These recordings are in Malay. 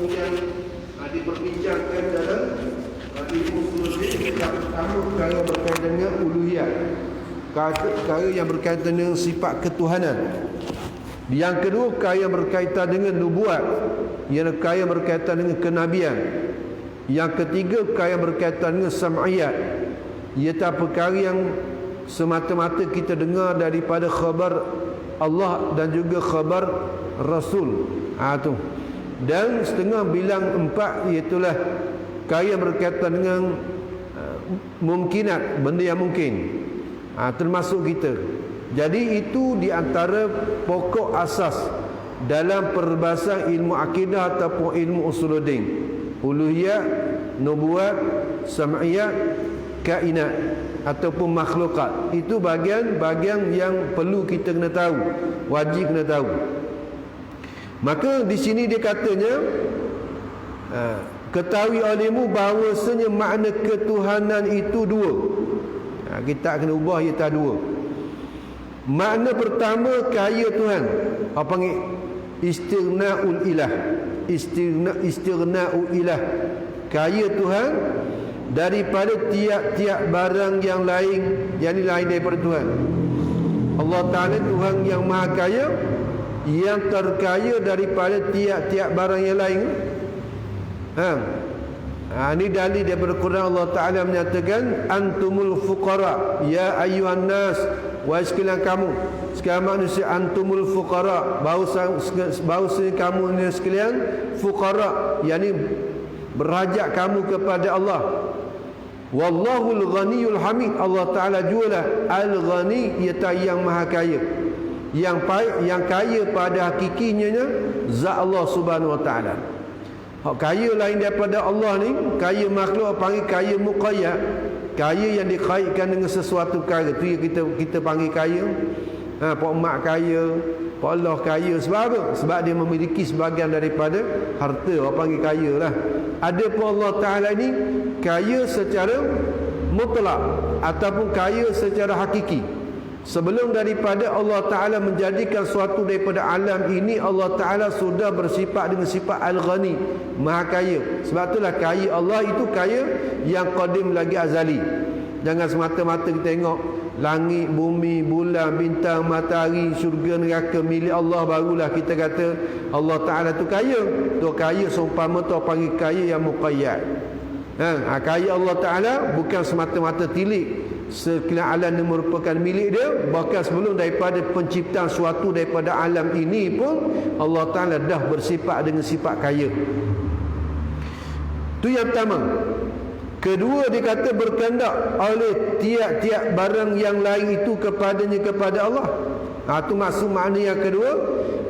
yang diperbincangkan dalam ilmu usul. Yang pertama perkara berkaitan dengan uluhiyah, perkara yang berkaitan dengan sifat ketuhanan. Yang kedua perkara yang berkaitan dengan nubuat, yang perkara yang berkaitan dengan kenabian. Yang ketiga perkara yang berkaitan dengan sam'iyat, iaitu perkara yang semata-mata kita dengar daripada khabar Allah dan juga khabar Rasul. Tu. Dan setengah bilang empat, iaitulah perkara yang berkaitan dengan mungkinat, benda yang mungkin, termasuk kita. Jadi itu di antara pokok asas dalam perbahasan ilmu akidah ataupun ilmu usuluddin: uluhiyah, nubuat, sam'iyat, kainat ataupun makhlukat. Itu bagian-bagian yang perlu kita kena tahu, wajib kena tahu. Maka di sini dia katanya, ketahui olehmu bahawasanya makna ketuhanan itu dua. Kita kena ubah, ia tak dua. Makna pertama, kaya Tuhan. Apa panggil? Istighna'ul ilah. Istighna'ul ilah. Kaya Tuhan daripada tiap-tiap barang yang lain, yang lain daripada Tuhan. Allah Ta'ala Tuhan yang maha kaya, yang terkaya daripada tiap-tiap barang yang lain. Ini dalil daripada Quran. Allah Ta'ala menyatakan, antumul fuqara ya ayyuhan nas, wahai sekalian kamu, sekalian manusia, antumul fuqara, bahawasa kamu ni sekalian fuqara, yakni berhajat kamu kepada Allah. Wallahul ghaniyul hamid. Allah Ta'ala jualah al-ghani, iaitu yang maha kaya, yang kaya pada hakikinya zat Allah Subhanahu wa Ta'ala. Kaya lain daripada Allah ni, kaya makhluk panggil kaya muqayyad, kaya yang dikaitkan dengan sesuatu perkara. Tu yang kita panggil kaya. Pak mak kaya, Pak Allah kaya. Sebab apa? Sebab dia memiliki sebahagian daripada harta. Orang panggil kaya lah. Ada pun Allah Ta'ala ni kaya secara mutlak ataupun kaya secara hakiki. Sebelum daripada Allah Ta'ala menjadikan suatu daripada alam ini, Allah Ta'ala sudah bersifat dengan sifat Al-Ghani, maha kaya. Sebab itulah kaya Allah itu kaya yang qadim lagi azali. Jangan semata-mata kita tengok langit, bumi, bulan, bintang, matahari, syurga, neraka milik Allah, barulah kita kata Allah Ta'ala tu kaya. Tu kaya seumpama tu panggil kaya yang muqayyad. Kaya Allah Ta'ala bukan semata-mata tilik sekalian alam yang merupakan milik dia, bahkan sebelum daripada penciptaan suatu daripada alam ini pun Allah Ta'ala dah bersifat dengan sifat kaya. Itu yang pertama. Kedua, dia kata berkehendak oleh tiap-tiap barang yang lain itu kepadanya, kepada Allah. Itu maksud makna yang kedua,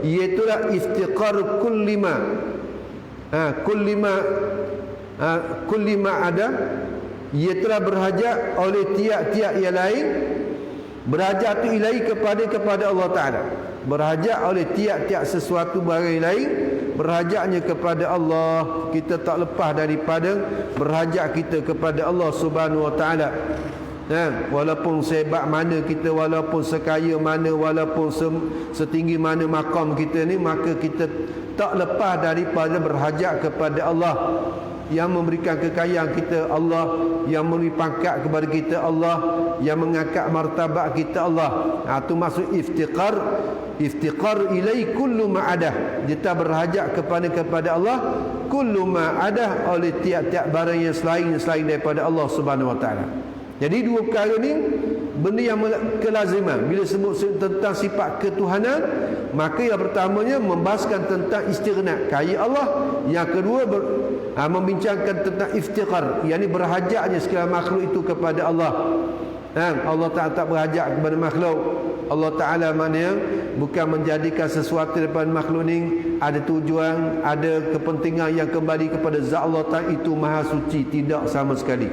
iaitulah iftiqar kullima ada, ia telah berhajat oleh tiap-tiap yang lain. Berhajat itu ilahi kepada Allah Ta'ala. Berhajat oleh tiap-tiap sesuatu barang yang lain, berhajatnya kepada Allah. Kita tak lepas daripada berhajat kita kepada Allah Subhanahu Wa Ta'ala. Walaupun sehebat mana kita, walaupun sekaya mana, walaupun setinggi mana makam kita ni, maka kita tak lepas daripada berhajat kepada Allah. Yang memberikan kekayaan kita Allah, yang memberi pangkat kepada kita Allah, yang mengangkat martabat kita Allah. Itu maksud iftiqar ilai kullu ma'adah. Kita berhajat kepada Allah kullu ma'adah, oleh tiap-tiap barang yang selain daripada Allah Subhanahu Wa Ta'ala. Jadi dua perkara ni benda yang kelaziman. Bila sebut tentang sifat ketuhanan, maka yang pertamanya membahaskan tentang istighna, kaya Allah. Yang kedua membincangkan tentang iftiqar, yakni berhajatnya segala makhluk itu kepada Allah. Allah Ta'ala tak berhajat kepada makhluk. Allah Ta'ala mana bukan menjadikan sesuatu daripada makhluk ni ada tujuan, ada kepentingan yang kembali kepada zat Allah Ta'ala itu maha suci. Tidak sama sekali.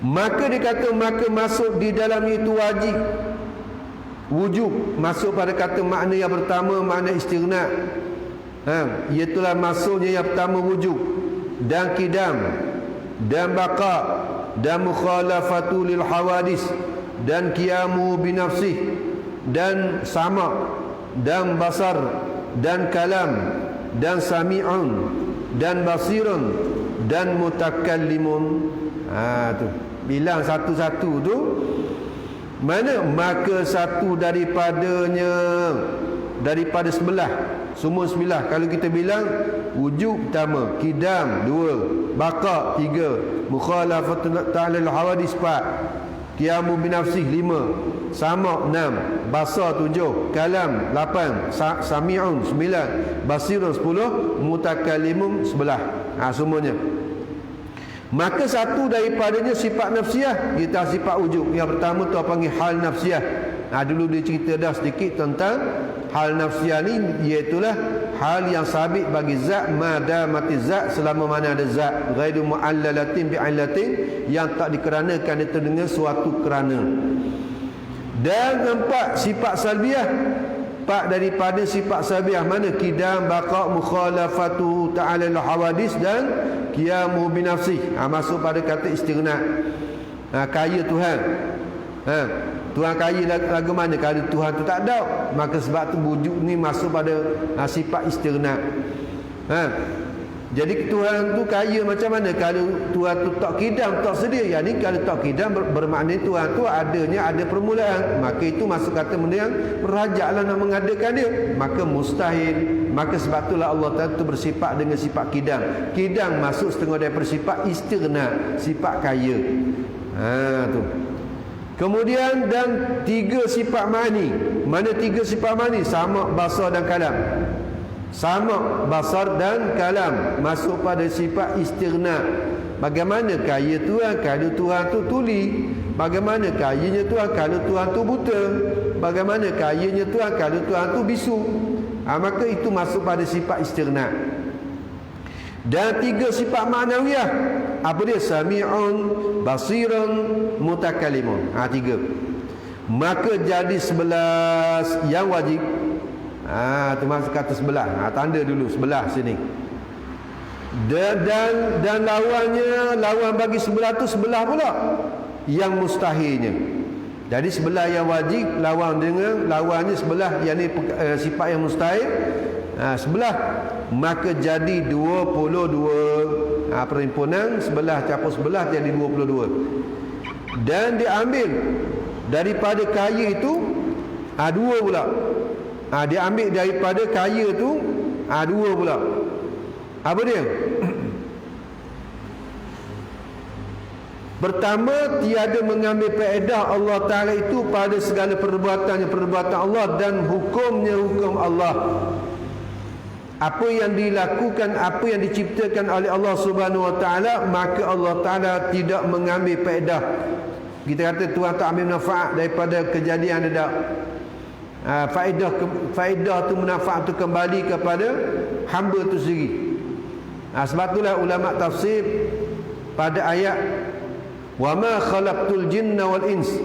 Maka dia kata, maka masuk di dalam itu wajib, wujub. Masuk pada kata makna yang pertama, makna istighna. Iaitulah maksudnya yang pertama wujub dan kidam dan baqa dan mukhalafatu lil hawadis dan qiyamu binafsih dan sama dan basar dan kalam dan sami'un dan basirun dan mutakallimun. Tu bilang satu-satu tu mana, maka satu daripada sebelah, semua sebelah. Kalau kita bilang wujud pertama, kidam dua, baqa tiga, mukhalafatun ta'alal hawadis empat, qiyamu binafsih lima, sama' enam, basar tujuh, kalam lapan, sami'un sembilan, basirun sepuluh, mutakallimun sebelah. Semuanya. Maka satu daripadanya sifat nafsiah, kita sifat wujud. Yang pertama tu apa panggil hal nafsiah. Dulu dia cerita dah sedikit tentang hal nafsiah ni, iaitulah hal yang sabit bagi zat, madamati zat, selama mana ada zat, ghairu mu'allalatin bi'illatin, yang tak dikeranakan itu dengan suatu kerana. Dan empat sifat salbiah, empat daripada sifat salbiah mana, kidam, baqa, mukhalafatu ta'ala al-hawadis dan qiyamu binafsih. Masuk pada kata istighna. Kaya Tuhan. Tuhan kaya lagu mana? Kalau Tuhan tu tak ada, maka sebab tu wujud ni masuk pada sifat istighna. Jadi Tuhan tu kaya macam mana? Kalau Tuhan tu tak kidam, tak sedia. Yang ni kalau tak kidam bermakna Tuhan tu ada permulaan. Maka itu masuk kata benda yang berhajatlah nak mengadakan dia. Maka mustahil. Maka sebab itulah Allah Ta'ala tu bersifat dengan sifat kidam. Kidam masuk setengah daripada sifat istighna, sifat kaya. Tu. Kemudian dan tiga sifat ma'ni. Mana tiga sifat ma'ni? Sama', basar dan kalam. Sama', basar dan kalam masuk pada sifat istighna. Bagaimana kaya Tuhan kalau Tuhan tu tuli? Bagaimana kayanya Tuhan kalau Tuhan tu buta? Bagaimana kayanya Tuhan kalau Tuhan tu bisu? Maka itu masuk pada sifat istighna. Dan tiga sifat ma'nawiyah, apa dia? Sami'un, basirun, mutakallimun. Tiga. Maka jadi 11 yang wajib. Tu masuk kata sebelah. Tanda dulu sebelah sini. Dan lawan bagi sebelah tu sebelah pula yang mustahilnya. Jadi sebelah yang wajib lawannya sebelah yang ni sifat yang mustahil. Sebelah, maka jadi 22. Perhimpunan sebelah campur sebelah jadi 22. Dan diambil daripada kaya itu dua pula. Dia ambil daripada kaya tu dua pula. Apa dia? Pertama, tiada mengambil faedah Allah Ta'ala itu pada segala perbuatan Allah dan hukumnya hukum Allah. Apa yang dilakukan, apa yang diciptakan oleh Allah Subhanahu Wa Ta'ala, maka Allah Ta'ala tidak mengambil faedah. Kita kata Tuhan tak ambil manfaat daripada kejadian ada. Faedah tu, manfaat tu kembali kepada hamba tu sendiri. Sebab itulah ulama tafsir pada ayat wa ma khalaqtul jinna wal ins,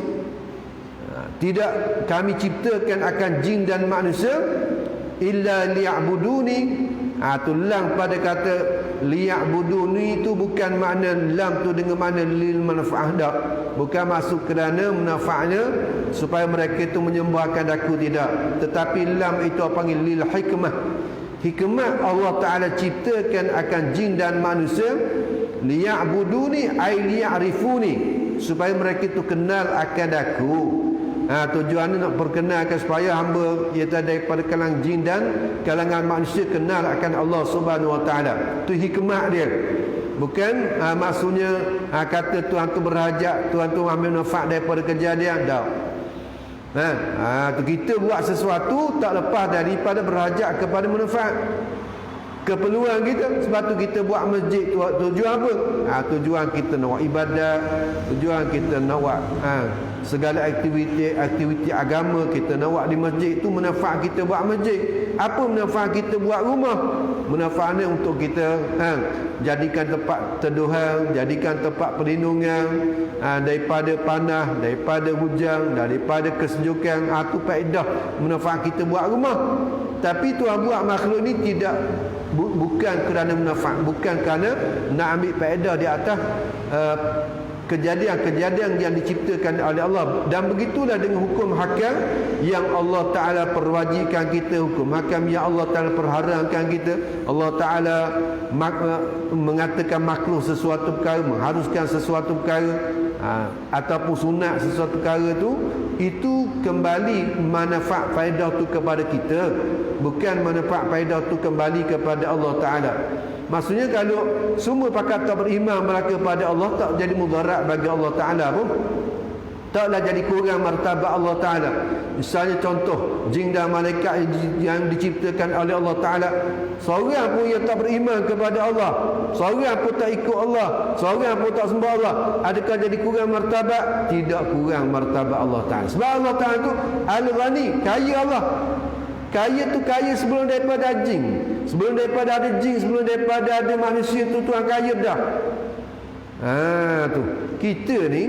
tidak kami ciptakan akan jin dan manusia illa liya'buduni. Tu lam pada kata liya'buduni itu bukan makna lam tu dengan makna lil manfaah dak. Bukan masuk kerana manfaatnya supaya mereka itu menyembahkan aku, tidak. Tetapi lam itu apa panggil lil hikmah. Hikmah Allah Ta'ala ciptakan akan jin dan manusia liya'buduni ay liya'rifuni, supaya mereka itu kenal akan aku. Tujuannya nak perkenalkan supaya hamba iaitu daripada kalangan jin dan kalangan manusia kenal akan Allah Subhanahu Wa Ta'ala. Itu hikmah dia. Bukan maksudnya kata Tuhan tu berhajat, Tuhan tu ambil manfaat daripada kejadian. Tak. Kita buat sesuatu tak lepas daripada berhajat kepada manfaat. Keperluan kita. Sebab tu kita buat masjid tu, tujuan apa? Tujuan kita nak buat ibadat, tujuan kita nak buat segala aktiviti agama kita nak buat di masjid. Itu manfaat kita buat masjid. Apa manfaat kita buat rumah? Manfaatnya untuk kita jadikan tempat teduhan, jadikan tempat perlindungan daripada panas, daripada hujan, daripada kesejukan. Itu faedah manfaat kita buat rumah. Tapi Tuhan buat makhluk ni tidak, bukan kerana manfaat, bukan kerana nak ambil faedah di atas kejadian-kejadian yang diciptakan oleh Allah. Dan begitulah dengan hukum hakam yang Allah Ta'ala perwajibkan kita, hukum hakam yang Allah Ta'ala perharamkan kita. Allah Ta'ala mengatakan makruh sesuatu perkara, mengharuskan sesuatu perkara, ataupun sunat sesuatu perkara itu kembali manfaat faedah tu kepada kita, bukan manfaat faedah tu kembali kepada Allah Ta'ala. Maksudnya kalau semua pakat tak beriman mereka kepada Allah, tak jadi mudarat bagi Allah Ta'ala pun, taklah jadi kurang martabat Allah Ta'ala. Misalnya contoh, jin dan malaikat yang diciptakan oleh Allah Ta'ala, seorang pun yang tak beriman kepada Allah, seorang pun tak ikut Allah, seorang pun tak sembah Allah, adakah jadi kurang martabat? Tidak kurang martabat Allah Ta'ala. Sebab Allah Ta'ala tu Al-Ghani, kaya Allah. Kaya tu kaya sebelum daripada jin, sebelum daripada ada jin, sebelum daripada ada manusia tu Tuhan kaya dah. Tu kita ni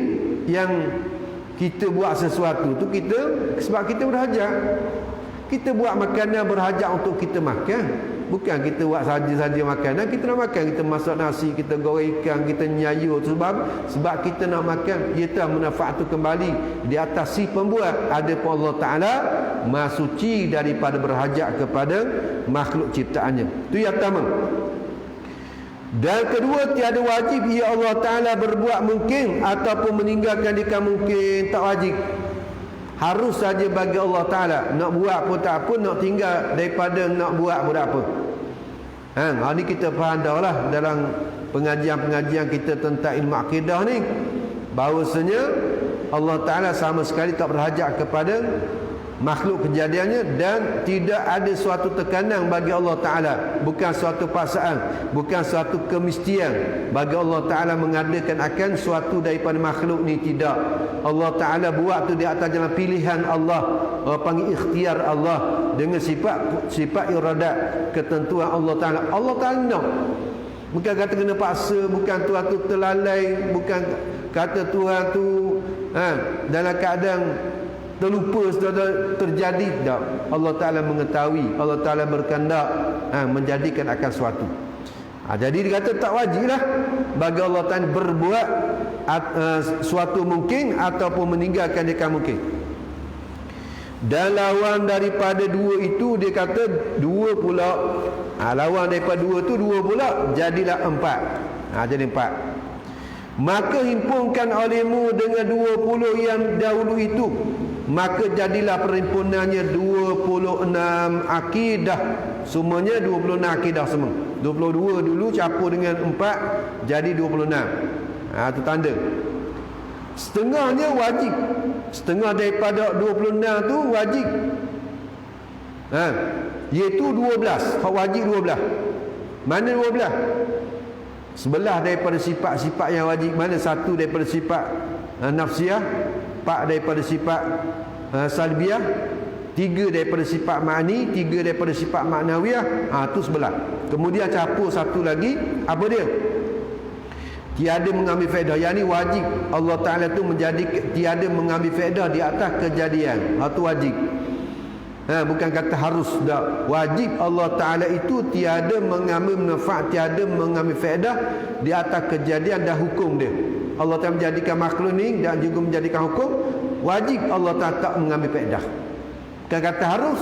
yang kita buat sesuatu tu, kita sebab kita berhajat, kita buat makanan berhajat untuk kita makan. Bukan kita buat saja-saja makanan, kita nak makan, kita masak nasi, kita goreng ikan, kita nyayur tu sebab kita nak makan. Iaitu manfaat tu kembali di atas si pembuat. Adapun Allah Ta'ala Maha suci daripada berhajat kepada makhluk ciptaannya. Itu yang pertama. Dan kedua, tiada wajib ia Allah Ta'ala berbuat mungkin ataupun meninggalkan jika mungkin, tak wajib. Harus saja bagi Allah Ta'ala. Nak buat pun tak apa, nak tinggal daripada nak buat pun tak apa. Ini kita faham dah lah dalam pengajian-pengajian kita tentang ilmu akidah ni, bahawasanya Allah Ta'ala sama sekali tak berhajat kepada makhluk kejadiannya, dan tidak ada suatu tekanan bagi Allah Ta'ala, bukan suatu paksaan, bukan suatu kemestian bagi Allah Ta'ala mengadakan akan suatu daripada makhluk ni. Tidak. Allah Ta'ala buat tu di atas jalan pilihan Allah, panggil ikhtiar Allah, dengan sifat iradat, ketentuan Allah Ta'ala. Allah Ta'ala nak, bukan kata kena paksa, bukan Tuhan tu terlalai, bukan kata Tuhan tu dalam keadaan terlupa sudah terjadi. Tak. Allah Ta'ala mengetahui, Allah Ta'ala berkehendak menjadikan akan suatu. Jadi dia kata tak wajib lah bagi Allah Ta'ala berbuat suatu mungkin ataupun meninggalkan dia mungkin. Dan lawan daripada dua itu dia kata dua pula. Lawan daripada dua tu dua pula, jadilah empat. Jadi empat. Maka himpunkan olehmu dengan 20 yang dahulu itu, maka jadilah perhimpunannya 26 akidah. Semuanya 26 akidah semua. 22 dulu campur dengan 4 jadi 26. Itu tanda. Setengahnya wajib. Setengah daripada 26 tu wajib. Iaitu 12. Hak wajib 12. Mana 12? Sebelah daripada sifat-sifat yang wajib. Mana satu daripada sifat nafsiyah, 4 daripada sifat salbiyah, 3 daripada sifat ma'ni, 3 daripada sifat ma'nawiyah. Tu sebelah. Kemudian campur satu lagi, apa dia? Tiada mengambil faedah. Yang ni wajib. Allah Ta'ala tu menjadi tiada mengambil faedah di atas kejadian. Itu wajib. Bukan kata harus, dah. Wajib Allah Ta'ala itu tiada mengambil manfaat, tiada mengambil faedah di atas kejadian dan hukum dia. Allah Ta'ala menjadikan makhluk ni dan juga menjadikan hukum. Wajib Allah Ta'ala tak mengambil faedah. Bukan kata harus.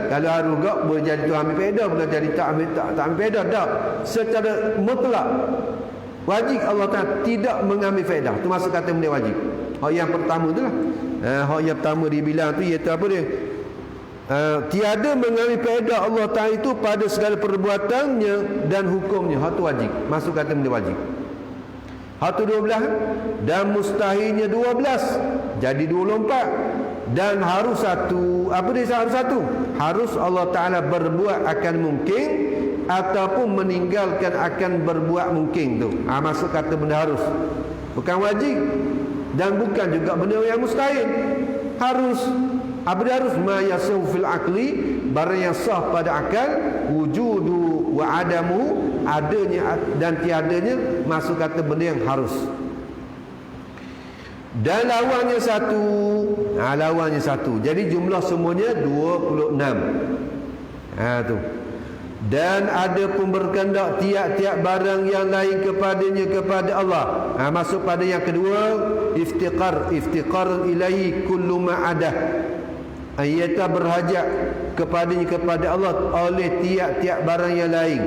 Kalau harus gak boleh jadi tu ambil faedah, boleh jadi tak ambil faedah. Tak. Secara mutlak wajib Allah Ta'ala tidak mengambil faedah. Itu maksud kata benda wajib. Hak yang pertama tu lah. Hak yang pertama dibilang tu iaitu apa dia? Tiada mengambil faedah Allah Ta'ala itu pada segala perbuatannya dan hukumnya. Hak tu wajib. Maksud kata benda wajib. Hak tu 12. Dan mustahilnya 12 jadi 24. Dan harus satu. Apa dia harus satu? Harus Allah Ta'ala berbuat akan mungkin ataupun meninggalkan akan berbuat mungkin tu. Maksud kata benda harus, bukan wajib. Dan bukan juga benda yang mustahil. Harus. Apa dia harus? Ma yasahu fil aqli, barang yang sah pada akal, wujudu wa adamu, adanya dan tiadanya. Maksud kata benda yang harus. Dan lawannya satu. Lawannya satu. Jadi jumlah semuanya 26. Tu. Dan ada pun berkehendak tiap-tiap barang yang lain kepadanya kepada Allah. Masuk pada yang kedua, iftiqar ilaihi kullu ma adah. Ia berhajat kepadanya kepada Allah oleh tiap-tiap barang yang lain.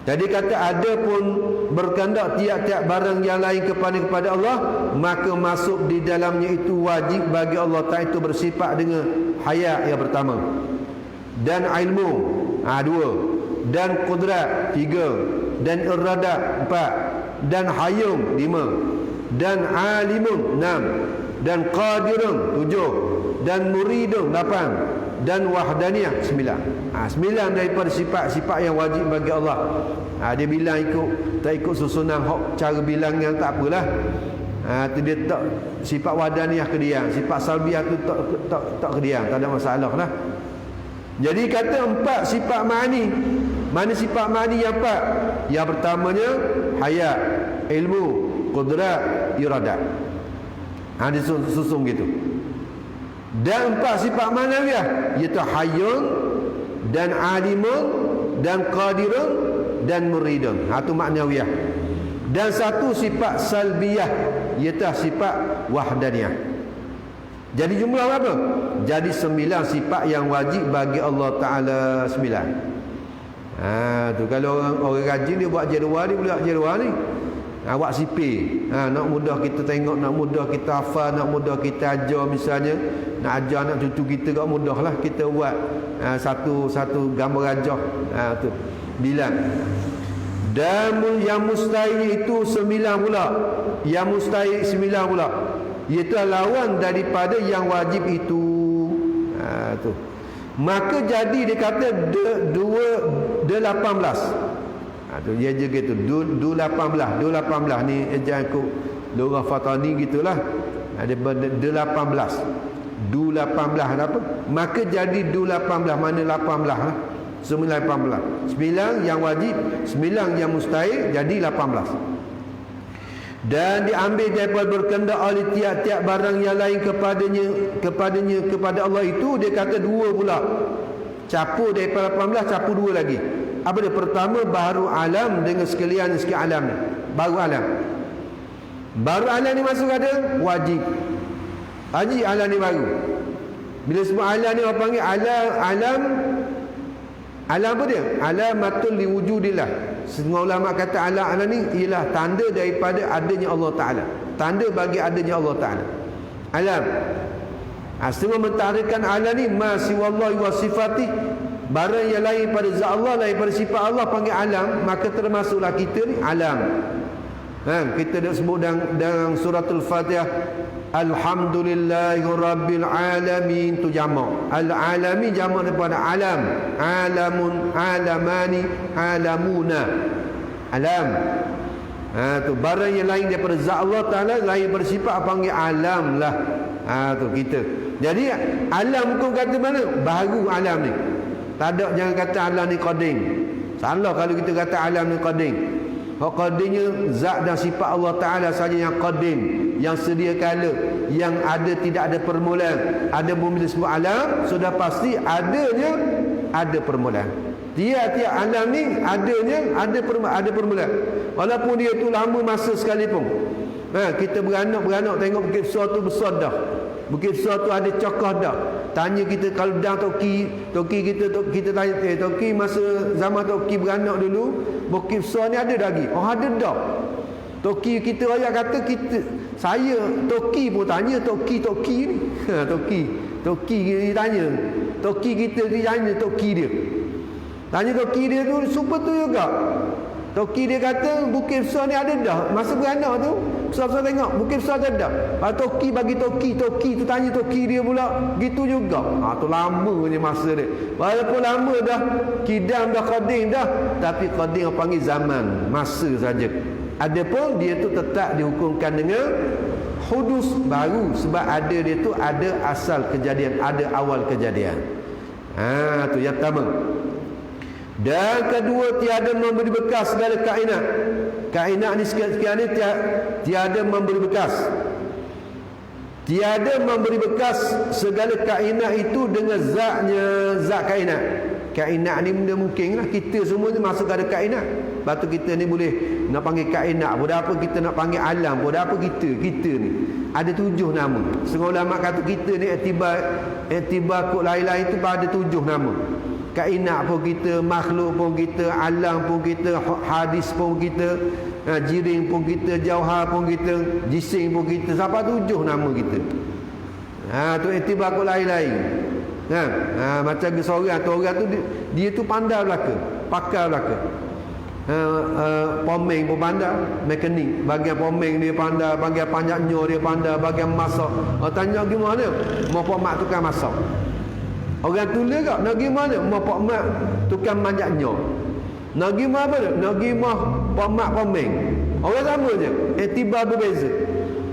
Jadi kata ada pun berkehendak tiap-tiap barang yang lain kepada Allah, maka masuk di dalamnya itu wajib bagi Allah Ta'ala, itu bersifat dengan hayat yang pertama, dan ilmu dua, dan qudrat tiga, dan iradat empat, dan hayum lima, dan alimun enam, dan qadirun tujuh, dan muridun lapan, dan wahdaniyah sembilan. Sembilan daripada sifat-sifat yang wajib bagi Allah. Dia bilang tak ikut susunan cara bilang yang tak apalah. Dia tak sifat wahdaniyah ke dia, sifat salbiyah tu tak ke dia, tak ada masalah lah. Jadi kata empat sifat ma'ani. Mana sifat ma'ani yang empat? Yang pertamanya hayat, ilmu, qudrat, iradat. Dia susun gitu. Dan empat sifat manawiyah, iaitu hayyun, dan alimun, dan qadirun, dan muridun. Itu maknawiyah. Dan satu sifat salbiyah, iaitu sifat wahdaniyah. Jadi jumlah berapa? Jadi 9 sifat yang wajib bagi Allah Ta'ala, 9. Tu kalau orang rajin dia buat jadual, dia boleh buat jadual ni. Awak sipir, nak mudah kita tengok, nak mudah kita hafal, nak mudah kita ajar misalnya, nak ajar anak cucu kita kat mudahlah kita buat satu gambar ajar tu bilang. Dan yang mustahil itu 9 pula. Yang mustahil 9 pula. Iaitu lawan daripada yang wajib itu. Tu. Maka jadi dia kata 18. Tu dia je gitu. 18 ni ejaan ku Lurah Fatani gitulah. Ada 18. 18 apa? Maka jadi 18 mana 18 lah. 9 yang wajib, 9 yang mustahil, jadi 18. Dan diambil daripada berkehendak oleh tiap-tiap barang yang lain kepada Allah itu, dia kata 2 pula. Capur daripada 18, capur 2 lagi. Apa dia? Pertama, baru alam dengan sekalian alam ni. Baru alam. Baru alam ni masuk ada wajib. Haji alam ni baru. Bila sebut alam ni orang panggil alam apa dia? Alamatul liwujudillah. Semua ulama kata alam ni ialah tanda daripada adanya Allah Ta'ala. Tanda bagi adanya Allah Ta'ala. Alam. Semua mentahrikan alam ni ma siwallahi wa sifati. Barang yang lain pada zat Allah, lain pada sifat Allah panggil alam. Maka termasuklah kita ni alam. Kita dah sebut dalam suratul Fatihah, Alhamdulillahi Rabbil Alamin, tu jamak. Al-Alamin jamak daripada alam. Alamun, alamani, alamuna. Alam. Tu barang yang lain daripada zat Allah Ta'ala, lain bersifat panggil alam lah. Tu kita. Jadi alam kau kata mana? Baru alam ni. Tak ada, jangan kata alam ni qadim. Salah kalau kita kata alam ni qadim. Qadimnya zat dan sifat Allah Ta'ala saja yang qadim, yang sedia kala, yang ada, tidak ada permulaan. Ada bumi disebut alam, sudah pasti ada permulaan. Tiap-tiap alam ni ada permulaan. Walaupun dia tu lama masa sekalipun. Kita beranak tengok Bukit Besar tu besar dah. Bukit Besar tu ada cokah dah. Tanya kita kalau dah Toki kita tanya, Toki masa zaman Toki beranak dulu, Bukit Besar ni ada lagi? Oh, ada dah. Toki kita ayah kata saya Toki pun tanya Toki ni. Toki dia tanya. Toki kita dia tanya Toki dia. Tanya Toki dia tu super tu juga. Toki dia kata Bukit Besar ni ada dah. Masa beranak tu besar-besar tengok Bukit Besar ada dah. Toki bagi Toki tu tanya Toki dia pula. Gitu juga. Tu lamanya masa dia. Walaupun lama dah, kidam dah, qadim dah, tapi qadim panggil zaman, masa saja. Adapun dia tu tetap dihukumkan dengan hudus baru, sebab ada dia tu ada asal kejadian, ada awal kejadian. Tu yang pertama. Dan kedua, tiada memberi bekas segala kainat. Kainat ni sekian ni tiada memberi bekas. Tiada memberi bekas segala kainat itu dengan zatnya, zat kainat. Kainat ni benda mungkin lah. Kita semua ni masuk ada kainat. Lepas tu kita ni boleh nak panggil kainat pun apa, kita nak panggil alam pun apa, kita ni ada 7 nama. Setengah ulama kata kita ni iktibar kod lain-lain tu ada 7 nama. Kainat pun kita, makhluk pun kita, alam pun kita, hadis pun kita, jiring pun kita, jauhar pun kita, jising pun kita, sampai 7 nama kita. Tu iktibar kod lain-lain. Macam seorang tu, orang tu dia tu pandai belaka, pakar belaka. Pomeng pun pandai, mekanik, bahagian pomeng dia pandai, bahagian panjatnya dia pandai, bahagian masak. Tanya gimana? Mau pak mak tukang masak. Orang tulis kak, nak gimana? Mau pak mak tukang manjatnya. Nak gimana apa? Nak gimana pak mak pomeng. Orang sama je, iktibar berbeza.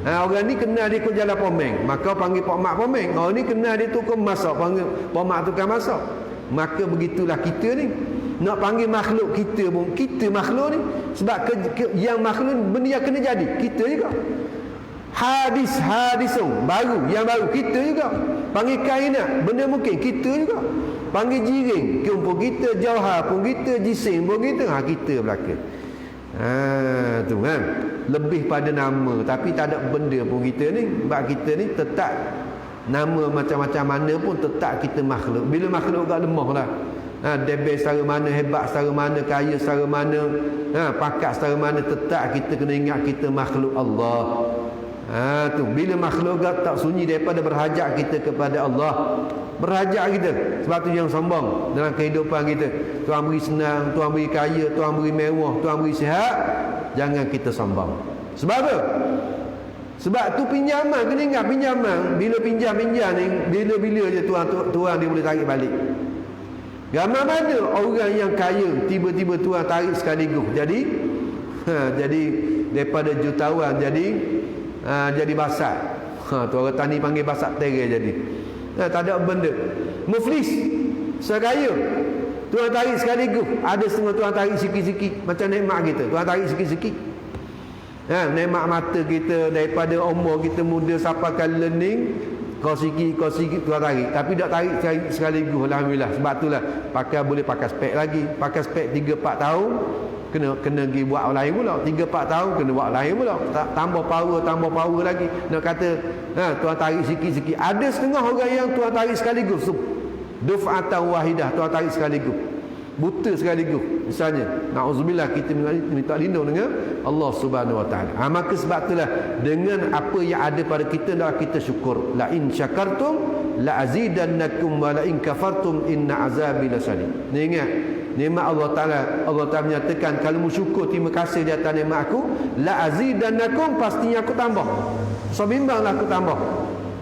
Orang ni kenal dia ke jalan pomeng, maka panggil pak mak pomeng. Orang ni kenal dia tukang masak, panggil pak mak tukang masak. Maka begitulah kita ni. Nak panggil makhluk kita pun, kita makhluk ni. Sebab yang makhluk ni, benda yang kena jadi, kita juga. Hadisun, baru, yang baru, kita juga. Panggil kainat, benda mungkin, kita juga. Panggil jiring, pun kita, jauhar pun kita, jising pun kita. Kita belaka. Tu kan. Lebih pada nama, tapi tak ada benda pun kita ni. Sebab kita ni tetap nama macam-macam mana pun tetap kita makhluk. Bila makhluk agak lemah lah. Debes secara mana, hebat secara mana, kaya secara mana, pakat secara mana, tetap kita kena ingat kita makhluk Allah. Tu bila makhluk tak sunyi daripada berhajat kita kepada Allah, berhajat kita. Sebab tu jangan sombong dalam kehidupan kita. Tuhan beri senang, Tuhan beri kaya, Tuhan beri mewah, Tuhan beri sihat, jangan kita sombong. Sebab apa? Sebab tu pinjaman, kena ingat pinjaman. Bila pinjam ni, bila-bila je Tuhan dia boleh tarik balik. Gambar mana orang yang kaya tiba-tiba Tuhan tarik sekaligus. Jadi daripada jutawan jadi basak. Tu orang tani panggil basak terai jadi. Tak ada benda. Muflis, sekaya Tuhan tarik sekaligus. Ada setengah Tuhan tarik sikit-sikit, macam nikmat kita. Tuhan tarik sikit-sikit. Nikmat mata kita daripada umur kita muda sampai ke learning, kau sikit Tuhan tarik. Tapi tak tarik sekaligus, alhamdulillah. Sebab itulah boleh pakai spek lagi. Pakai spek 3-4 tahun kena pergi buat lain pula. 3-4 tahun kena buat lain pula. Tambah power lagi. Nak kata Tuhan tarik sikit-sikit. Ada setengah orang yang Tuhan tarik sekaligus. Duf'atan wahidah, Tuhan tarik sekaligus. Buta sekaligus. Misalnya, na'udzubillah, kita minta lindung dengan Allah Subhanahu wa taala. Maka sebab itulah dengan apa yang ada pada kita adalah kita syukur. La in syakartum la azidannakum wa la in kafartum inna azabi lasadid. Ni ingat, nikmat Allah Taala menyatakan kalau bersyukur terima kasih di atas nikmat aku, la azidannakum, pastinya aku tambah. So bimbanglah aku tambah.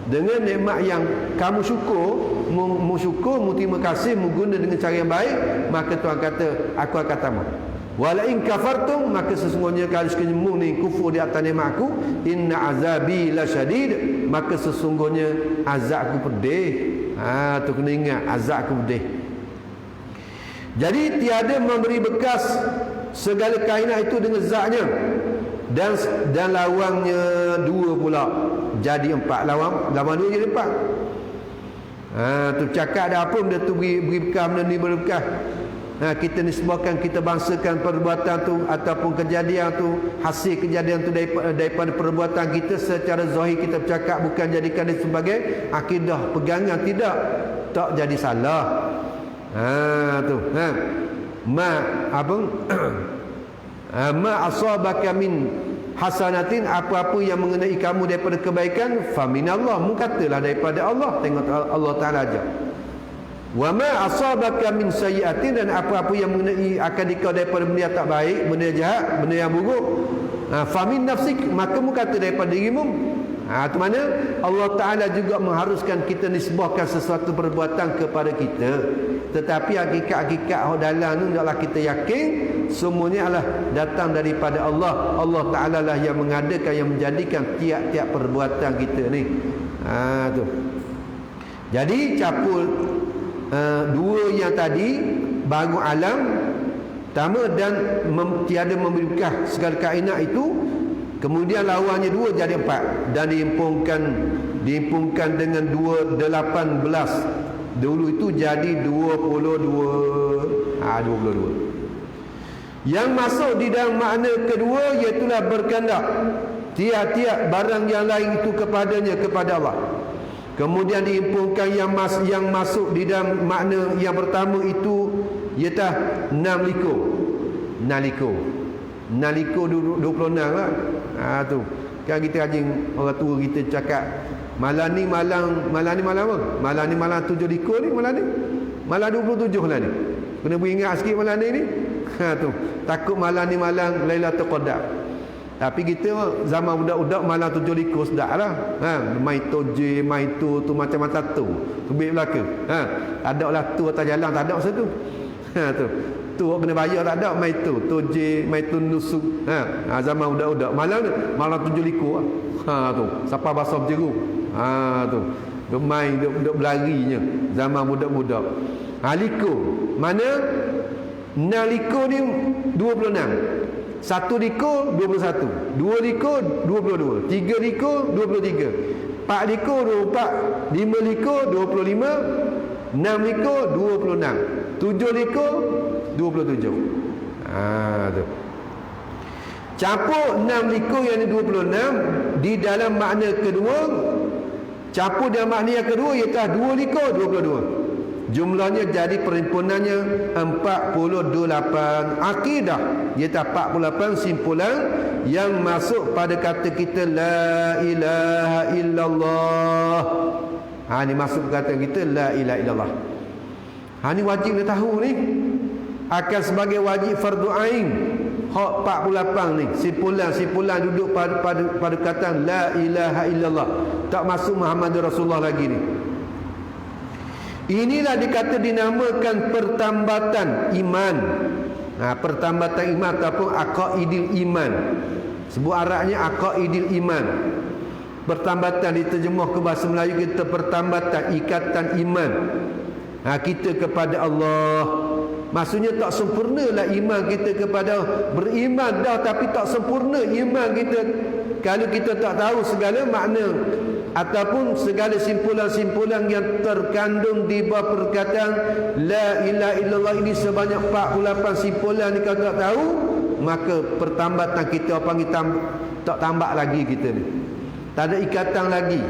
Dengan nikmat yang kamu syukur, mu terima kasih, mu guna dengan cara yang baik, maka Tuhan kata aku akan tambah. Wala in kafartum, maka sesungguhnya kalau sekalian ni kufur di atas nikmat aku, inna azabi lasyadid, maka sesungguhnya azabku pedih. Tu kena ingat, azabku pedih. Jadi tiada memberi bekas segala kainat itu dengan zatnya, dan lawannya 2 pula jadi 4. Lawan 2 jadi 4. Tu cakap ada apa benda tu beri bekas, benda ni beri bekas. Kita nisbahkan, kita bangsakan perbuatan tu ataupun kejadian tu, hasil kejadian tu daripada perbuatan kita. Secara zahir kita bercakap, bukan jadikan dia sebagai akidah pegangan, tidak, tak jadi salah. Ma asabaka min hasanatin, apa-apa yang mengenai kamu daripada kebaikan, fa minallah, katalah daripada Allah. Tengok Allah Taala aja. Wa ma asabaka min sayyi'atin, dan apa-apa yang mengenai akan dikau daripada benda yang tak baik, benda jahat, benda yang buruk, fa min nafsik, maka kata daripada dirimu. Itu mana Allah Ta'ala juga mengharuskan kita nisbahkan sesuatu perbuatan kepada kita. Tetapi hakikat-hakikat dalam itu adalah kita yakin semuanya adalah datang daripada Allah. Allah Ta'ala lah yang mengadakan, yang menjadikan tiap-tiap perbuatan kita ni. Tu. Jadi capul 2 yang tadi, baru alam pertama dan tiada memberi bekas segala kainat itu. Kemudian lawannya 2 jadi 4, dan dihimpungkan dengan 18 Dulu itu jadi 22. 22. Yang masuk di dalam makna kedua iaitulah berkehendak tiap-tiap barang yang lain itu kepadanya, kepada Allah. Kemudian diimpungkan yang masuk di dalam makna yang pertama itu ialah 6 liko. 26 lah. Tu. Kan kita rajin orang tua kita cakap malam ni malam apa? Malam ni malam 7 liko ni malam ni. Malam 27 lah ni. Kena beringat sikit malam ni. Tu. Takut malam ni malam Lailatul Qadar. Tapi kita zaman budak-budak malam 7 liko sedap lah. Main toje, main tu macam-macam tu. Tubik belaka. Tak ada lah tu atas jalan, tak ada masa tu. Tu. Tu kena bayar tak ada, main tu toje, main tu nusuk. Zaman budak-budak malam 7 liko lah. Tu. Siapa basah berjeru. Tu. Duk main, duk berlarinya zaman budak-budak. Liko. Mana? 6 liko ni 26. 1 liko 21, 2 liko 22, 3 liko 23, 4 liko 24, 5 liko 25, 6 liko 26, 7 liko 27. Tu. Campur 6 liko yang ni 26 di dalam makna kedua. Campur dalam makna yang kedua ialah 2 liko 22. Jumlahnya jadi perhimpunannya 48. Akidah iaitu 48 simpulan yang masuk pada kata kita la ilaha illallah. Ni masuk kata kita la ilaha illallah. Ni wajib kita tahu ni. Akan sebagai wajib fardu ain. Hak 48 ni simpulan duduk pada kata la ilaha illallah. Tak masuk Muhammadur Rasulullah lagi ni. Inilah dikata dinamakan pertambatan iman. Pertambatan iman ataupun aqaidil iman. Sebut Arabnya aqaidil iman. Pertambatan diterjemah ke bahasa Melayu kita pertambatan ikatan iman. Kita kepada Allah. Maksudnya tak sempurnalah iman kita kepada Allah. Beriman dah tapi tak sempurna iman kita kalau kita tak tahu segala makna ataupun segala simpulan-simpulan yang terkandung di bawah perkataan la ilaha illallah ini sebanyak 48 simpulan ni kalau tak tahu, maka pertambatan kita panggil tak tambah lagi kita ni. Tak ada ikatan lagi.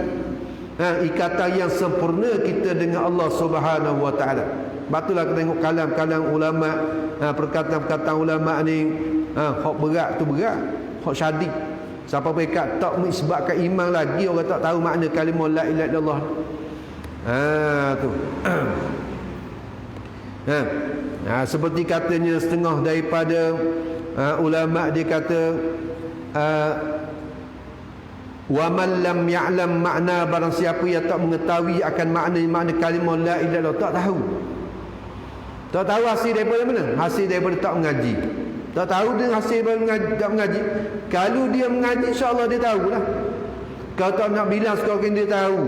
Ikatan yang sempurna kita dengan Allah Subhanahu wa taala. Batulah kita tengok kalam-kalam ulama, perkataan-perkataan ulama ni, hak berat tu berat, hak syadid. Siapa mereka tak mengisbatkan iman lagi, orang tak tahu makna kalimah la ilaha illallah. Tu. Seperti katanya setengah daripada ulama dia kata wa man lam ya'lam makna, barang siapa yang tak mengetahui akan makna kalimah la ilaha illallah, tak tahu. Tak tahu hasil daripada mana? Hasil daripada tak mengaji. Tak tahu dia hasil tak mengaji. Kalau dia mengaji, insya-Allah dia tahulah. Kalau tak nak bilang sekarang dia tahu.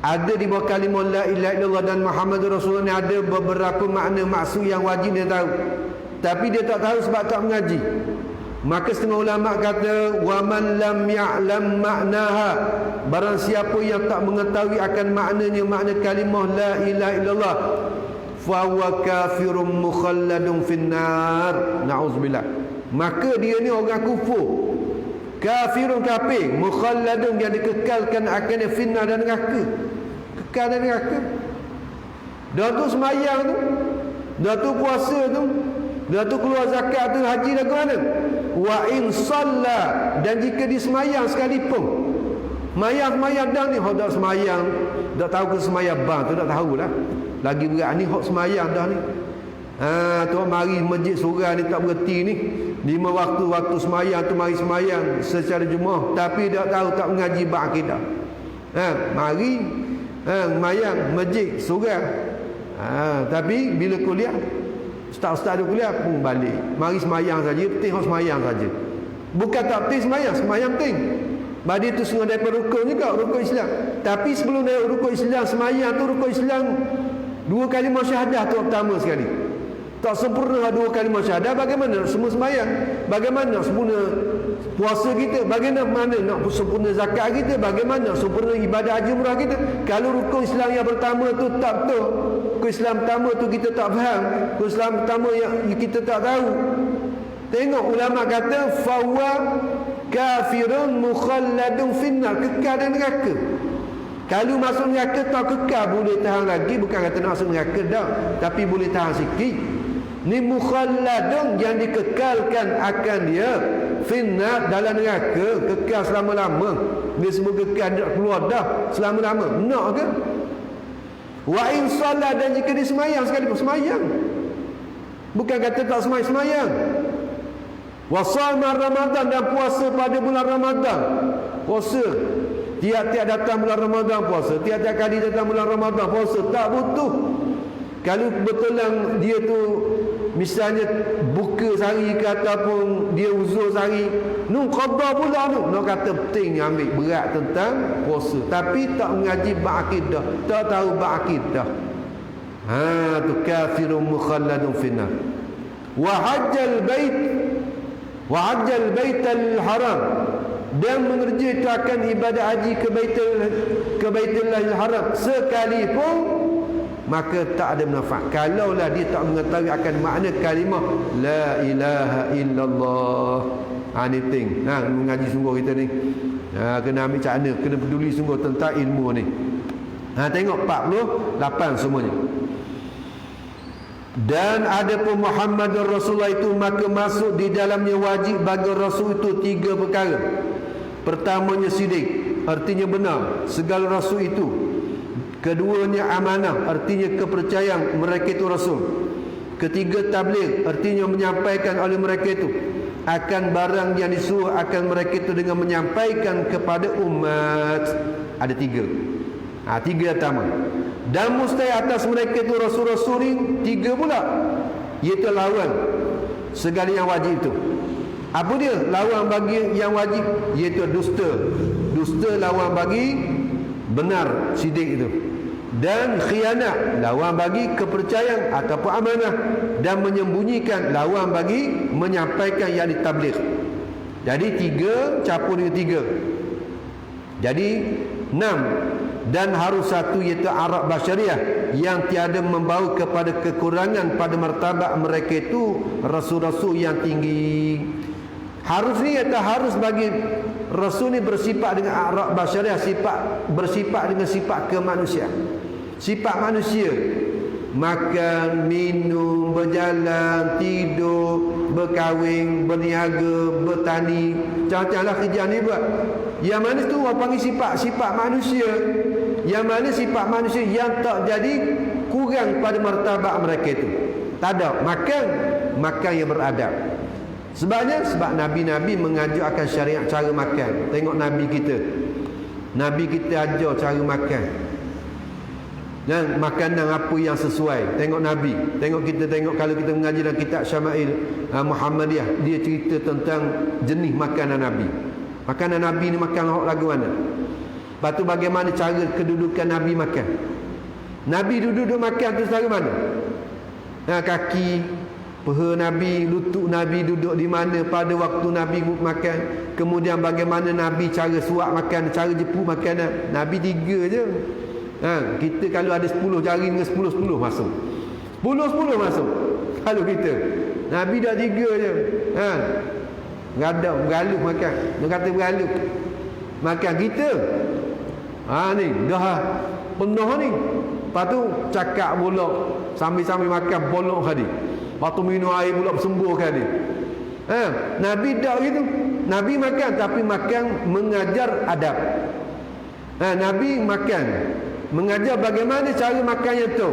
Ada di bawah kalimah la ilaha illallah dan Muhammadur Rasulullah ni ada beberapa makna maksud yang wajib dia tahu. Tapi dia tak tahu sebab tak mengaji. Maka setengah ulama kata wa man lam ya'lam maknaha, barang siapa yang tak mengetahui akan maknanya, makna kalimah la ilaha illallah, fa huwa kafirun mukhalladun finnar, na'udzubillah, maka dia ni orang kufur, kafirun kafir, mukhalladun yang dikekalkan akan finnar dan neraka, kekal dan neraka. Dah tu sembahyang tu, dah tu puasa tu, dah tu keluar zakat tu, haji dah ke mana? Wa in salla, dan jika disemayang sekalipun, mayang dah ni, hok dak semayang, dak tahu ke semayang bang tu, dak tahulah. Lagi berat ni hok semayang dah ni. Tu mari masjid surau ni tak berhenti ni. 5 waktu semayang tu mari semayang secara Jumaat, tapi dak tahu, tak mengaji bab akidah. Mari semayang masjid surau. Tapi bila kuliah, ustaz-ustaz ada kuliah pun balik. Mari semayang saja, tengok semayang saja. Bukan tak penting semayang penting. Badi tu setengah daripada rukun juga, rukun Islam. Tapi sebelum dari rukun Islam, semayang tu rukun Islam 2 kalimah syahadah tu pertama sekali. Tak sempurna 2 kalimah syahadah, bagaimana semua semayang? Bagaimana sempurna Puasa kita, bagaimana nak sempurna zakat kita, bagaimana nak sempurna ibadah haji umrah kita. Kalau rukun Islam yang pertama tu tak betul, rukun Islam pertama tu kita tak faham, rukun Islam pertama yang kita tak tahu, tengok ulama kata fawa kafirun mukhalladun finnar, kekal dalam neraka. Kalau masuk neraka tak kekal, boleh tahan lagi, bukan kata nak masuk neraka dah, tapi boleh tahan sikit. Ni mukhalladun, yang dikekalkan akan dia finnar, dalam neraka, kekal selama-lama. Dia semua kekal, tak keluar dah selama-lama. Nak ke? Wa in salat, dan jika dia semayang sekalipun, semayang, bukan kata tak semayang. Wa sama Ramadan, dan puasa pada bulan Ramadan, puasa tiap-tiap datang bulan Ramadan puasa, tiap-tiap kali datang bulan Ramadan puasa, tak butuh. Kalau betulan dia tu misalnya buka sehari ke ataupun dia uzur sehari, nu qada pula nu, nak kata penting ambil berat tentang puasa, tapi tak mengaji ba'akidah, tak tahu ba'akidah. Tu kafirun mukhalladun finnar. Wa hajjal baital haram, dan mengerjakan ibadah haji ke Baitullahil Haram sekalipun, maka tak ada manfaat. Kalaulah dia tak mengetahui akan makna kalimah la ilaha illallah. Ni penting. Mengaji sungguh kita ni. Kena ambil cakna, kena peduli sungguh tentang ilmu ni. Tengok 48 semuanya. Dan adapun Muhammadur Rasulullah itu, maka masuk di dalamnya wajib bagi Rasul itu 3 perkara. Pertamanya sidik, artinya benar segala Rasul itu. Keduanya amanah, artinya kepercayaan mereka itu Rasul. Ketiga tabligh, artinya menyampaikan oleh mereka itu akan barang yang disuruh akan mereka itu dengan menyampaikan kepada umat. Ada 3. 3 pertama. Dan mustahil atas mereka itu Rasul-Rasul ini 3 pula, iaitu lawan segala yang wajib itu. Apa dia lawan bagi yang wajib? Iaitu dusta. Dusta lawan bagi benar, sidik itu. Dan khianat lawan bagi kepercayaan ataupun amanah. Dan menyembunyikan lawan bagi menyampaikan yang ditabligh. Jadi 3 campur dengan 3. Jadi 6. Dan harus 1, iaitu arak basyariah, yang tiada membawa kepada kekurangan pada martabat mereka itu Rasul-Rasul yang tinggi. Harus ni kata harus bagi Rasul ni bersifat dengan arak basyariah, bersifat dengan sifat kemanusiaan, sifat manusia. Makan, minum, berjalan, tidur, berkahwin, berniaga, bertani, macam-macamlah kerja ni buat. Yang mana tu orang panggil sifat manusia. Yang mana sifat manusia yang tak jadi kurang pada martabat mereka itu. Tak ada makan yang beradab. Sebabnya Nabi-Nabi mengajar akan syariat cara makan. Tengok Nabi kita ajar cara makan, dan makanan apa yang sesuai. Tengok Nabi, tengok kalau kita mengaji dalam kitab Syama'il Muhammadiyah, dia cerita tentang jenis makanan Nabi. Makanan Nabi ni makan lagu mana? Lepas tu bagaimana cara kedudukan Nabi makan. Nabi duduk makan tu cara mana? Kaki, paha Nabi, lutut Nabi duduk di mana pada waktu Nabi makan. Kemudian bagaimana Nabi cara suap makan, cara jepuk makanan. Nabi 3 je. Kita kalau ada 10 jari dengan 10 masuk. 10 masuk. Kalau kita Nabi dah 3 je. Gadam, bergaluh makan. Dia kata bergaluh makan kita. Ni dah penuh ni. Lepas tu cakap pula sambil-sambil makan bolok tadi. Lepas tu minum air pula sembuh kali. Nabi tak gitu. Nabi makan, tapi makan mengajar adab. Nabi makan mengajar bagaimana cara makannya tu.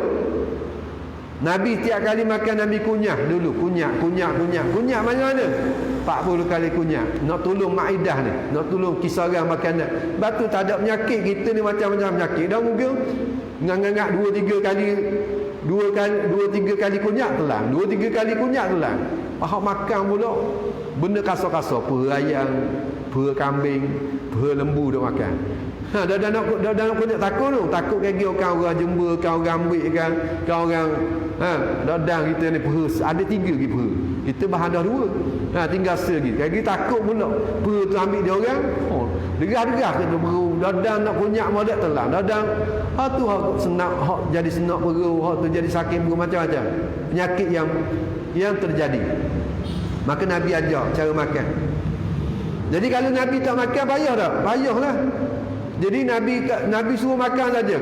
Nabi tiap kali makan, Nabi kunyah dulu. Kunyah mana-mana 40 kali kunyah. Nak tolong maidah ni, nak tolong kisaran makanan. Lepas tu tak ada penyakit. Kita ni macam-macam penyakit. Dah mungkin ngangak 2-3 kali kunyak telan. 2-3 kali kunyak telan. Pahak makan pula benda kasar-kasar, perayaan, per kambing, per lembu dah makan. dah nak punya takut tu. Takut kaki orang jumpa, kau orang ambil kan, kau orang dah kita ni peha. Ada 3 lagi peha. Kita bahan dah 2. Tinggal lagi. Kaki takut pula. Peha tu ambil dia orang. Derah-derah ke tu peha. Dah nak punya modak telang. Dah tu hak senak, hak jadi senak perut, hak tu jadi sakit perut macam-macam. Penyakit yang terjadi. Maka Nabi ajar cara makan. Jadi kalau Nabi tak makan payah tak? Payahlah. Jadi Nabi suruh makan saja.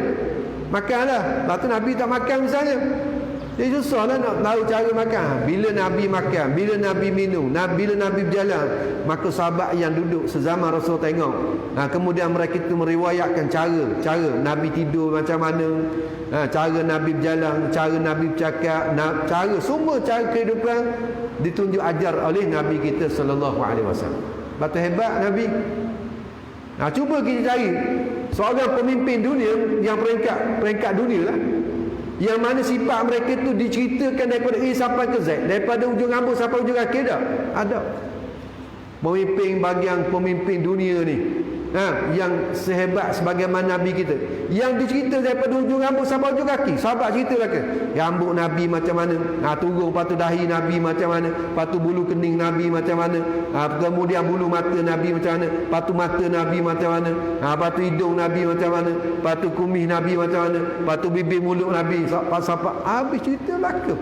Makanlah. Lepas tu Nabi tak makan misalnya. Jadi susahlah nak tahu cara makan. Bila Nabi makan, bila Nabi minum, bila Nabi berjalan, maka sahabat yang duduk sezaman Rasul tengok. Kemudian mereka itu meriwayatkan cara Nabi tidur macam mana, cara Nabi berjalan, cara Nabi bercakap, semua cara kehidupan ditunjuk ajar oleh Nabi kita sallallahu alaihi wasallam. Betul hebat Nabi. Cuba kita cari seorang pemimpin dunia yang peringkat dunia lah, yang mana sifat mereka tu diceritakan daripada A sampai ke Z, daripada ujung rambut sampai ujung kaki. Ada pemimpin dunia ni, yang sehebat sebagaimana Nabi kita, yang dicerita daripada ujung rambut sampai ujung kaki. Sahabat cerita lah ke rambut Nabi macam mana, turun patu dahi Nabi macam mana, patu bulu kening Nabi macam mana, kemudian bulu mata Nabi macam mana, patu mata Nabi macam mana, patu hidung Nabi macam mana, patu kumis Nabi macam mana, patu bibir mulut Nabi sampai habis cerita lah ke.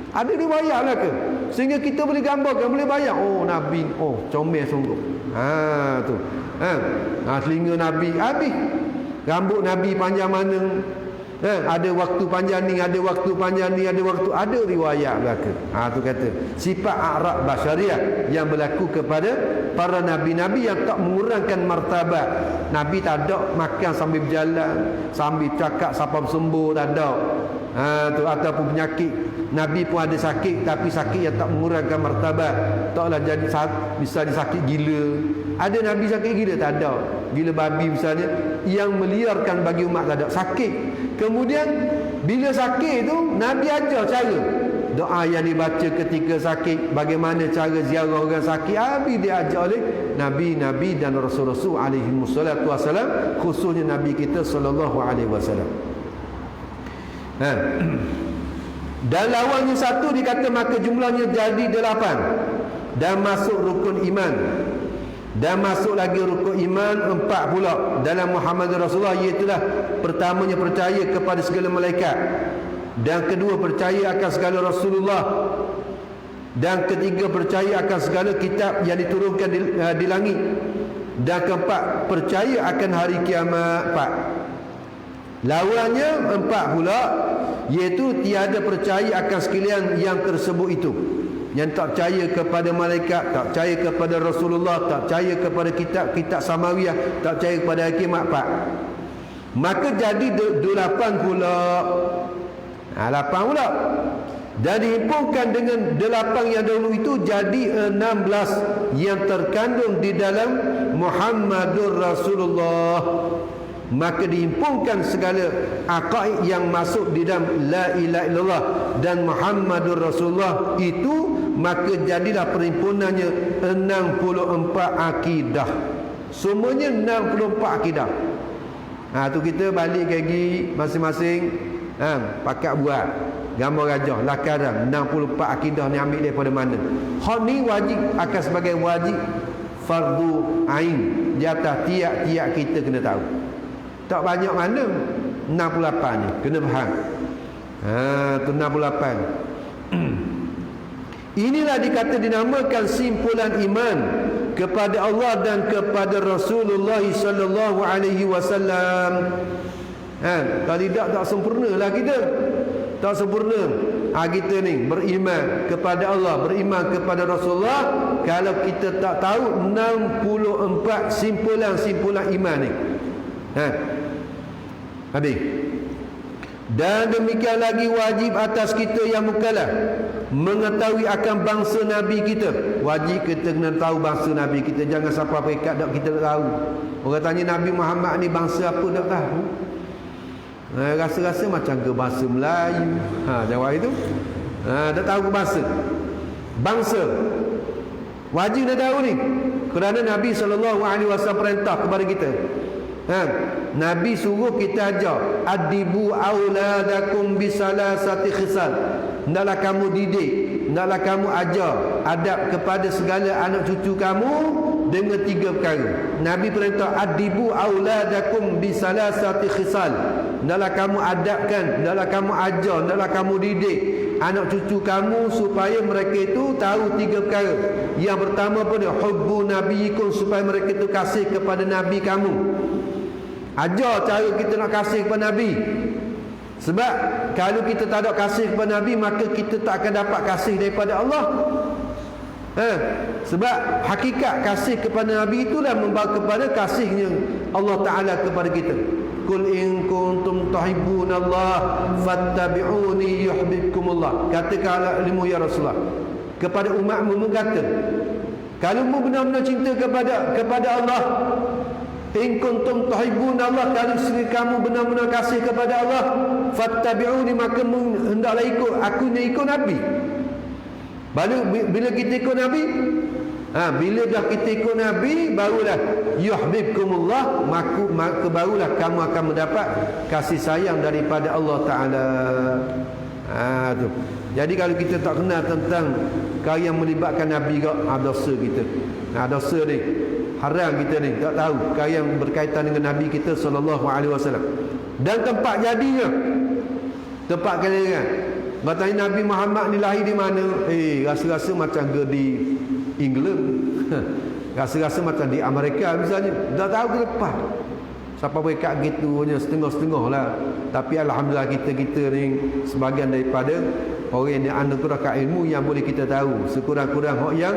Ada riwayat lah ke, sehingga kita boleh gambarkan, boleh bayang, Nabi comel sungguh. Tu telinga Nabi habis, rambut Nabi panjang mana, ada waktu panjang ni, ada waktu panjang ni, ada riwayat belaka. Tu kata sifat a'rab basyariah yang berlaku kepada para nabi-nabi yang tak mengurangkan martabat. Nabi tak ada makan sambil berjalan, sambil cakap sampai sembuh, tak ada. Tu ataupun penyakit. Nabi pun ada sakit, tapi sakit yang tak mengurangkan martabat. Taklah jadi misalnya sakit gila. Ada Nabi sakit gila? Tak ada. Gila babi misalnya, yang meliarkan bagi umat, tak ada. Sakit. Kemudian bila sakit tu, Nabi ajar cara doa yang dibaca ketika sakit, bagaimana cara ziarah orang sakit. Habis dia ajar oleh Nabi-Nabi dan Rasul-Rasul alaihi wassalatu wassalam, khususnya Nabi kita sallallahu alaihi wasallam. Dan lawannya 1 dikata maka jumlahnya jadi 8, dan masuk rukun iman. Dan masuk lagi rukun iman 4 pula dalam Muhammad Rasulullah, iaitulah pertamanya percaya kepada segala malaikat, dan kedua percaya akan segala Rasulullah, dan ketiga percaya akan segala kitab yang diturunkan di langit, dan keempat percaya akan hari kiamat. 4. Lawannya 4 pula, iaitu tiada percaya akan sekalian yang tersebut itu. Yang tak percaya kepada malaikat, tak percaya kepada Rasulullah, tak percaya kepada kitab Samawiyah, tak percaya kepada kiamat. 4. Maka jadi 8 pula. 8 pula. Dan dihimpunkan dengan 8 yang dahulu itu jadi 16 yang terkandung di dalam Muhammadur Rasulullah. Maka dihimpunkan segala aqaid yang masuk di dalam la ilaha illallah dan Muhammadur Rasulullah itu, maka jadilah perhimpunannya 64 akidah. Semuanya 64 akidah. Tu kita balik lagi masing-masing pakat buat gambar gajah lakaran 64 akidah ni ambil daripada mana. Hak ni wajib akan sebagai wajib fardu ain di atas tiap-tiap kita kena tahu. Tak banyak mana 68 ni kena faham. Tu 68. Inilah dikata dinamakan simpulan iman kepada Allah dan kepada Rasulullah sallallahu alaihi wasallam. Kalau tidak tak sempurnalah kita. Tak sempurna. Kita ni beriman kepada Allah, beriman kepada Rasulullah, kalau kita tak tahu 64 simpulan iman ni. Habis. Dan demikian lagi wajib atas kita yang mukallaf mengetahui akan bangsa Nabi kita. Wajib kita kena tahu bangsa Nabi kita. Jangan sampai pekat tak kita tak tahu. Orang tanya Nabi Muhammad ni bangsa apa, tak tahu. Rasa-rasa macam ke bangsa Melayu. Jawab itu. Tak tahu ke bangsa. Wajib nak tahu ni. Kerana Nabi SAW perintah kepada kita. Nabi suruh kita ajar, adibu auladakum bisalasati khisal. Hendaklah kamu didik, hendaklah kamu ajar adab kepada segala anak cucu kamu dengan 3 perkara. Nabi perintah adibu auladakum bisalasati khisal. Hendaklah kamu adabkan, hendaklah kamu ajar, hendaklah kamu didik anak cucu kamu supaya mereka itu tahu 3 perkara. Yang pertama pun dia hubbu nabiyikum, supaya mereka itu kasih kepada nabi kamu. Ajar cara kita nak kasih kepada nabi. Sebab kalau kita tak ada kasih kepada nabi, maka kita tak akan dapat kasih daripada Allah. Sebab hakikat kasih kepada nabi itulah membawa kepada kasihnya Allah Ta'ala kepada kita. Qul in kuntum tuhibbunallah fattabi'uni yuhibbukumullah. Katakanlah ilmu ya Rasulullah kepada umatmu, kata, kalau mu benar-benar cinta kepada Allah, in kuntum tuhibbunallah, kalau kamu benar-benar kasih kepada Allah, fattabi'uni, maka hendaklah ikut aku, ni ikut nabi. Bila kita ikut nabi, bila dah kita ikut nabi, barulah yuhibbukumullah, maka barulah kamu akan mendapat kasih sayang daripada Allah Ta'ala. Tu. Jadi kalau kita tak kenal tentang perkara yang melibatkan nabi, dosa kita. Dosa ni haram kita ni tak tahu perkara yang berkaitan dengan nabi kita sallallahu alaihi wasallam. Dan tempat jadinya, tempat kelahiran. Bertanya Nabi Muhammad ni lahir di mana? Rasa-rasa macam di England. Rasa-rasa macam di Amerika misalnya. Tak tahu ke lepas. Siapa boleh kat gitu, hanya setengah-setengah lah. Tapi alhamdulillah kita ni sebahagian daripada orang yang anugerah ilmu yang boleh kita tahu. Sekurang-kurang yang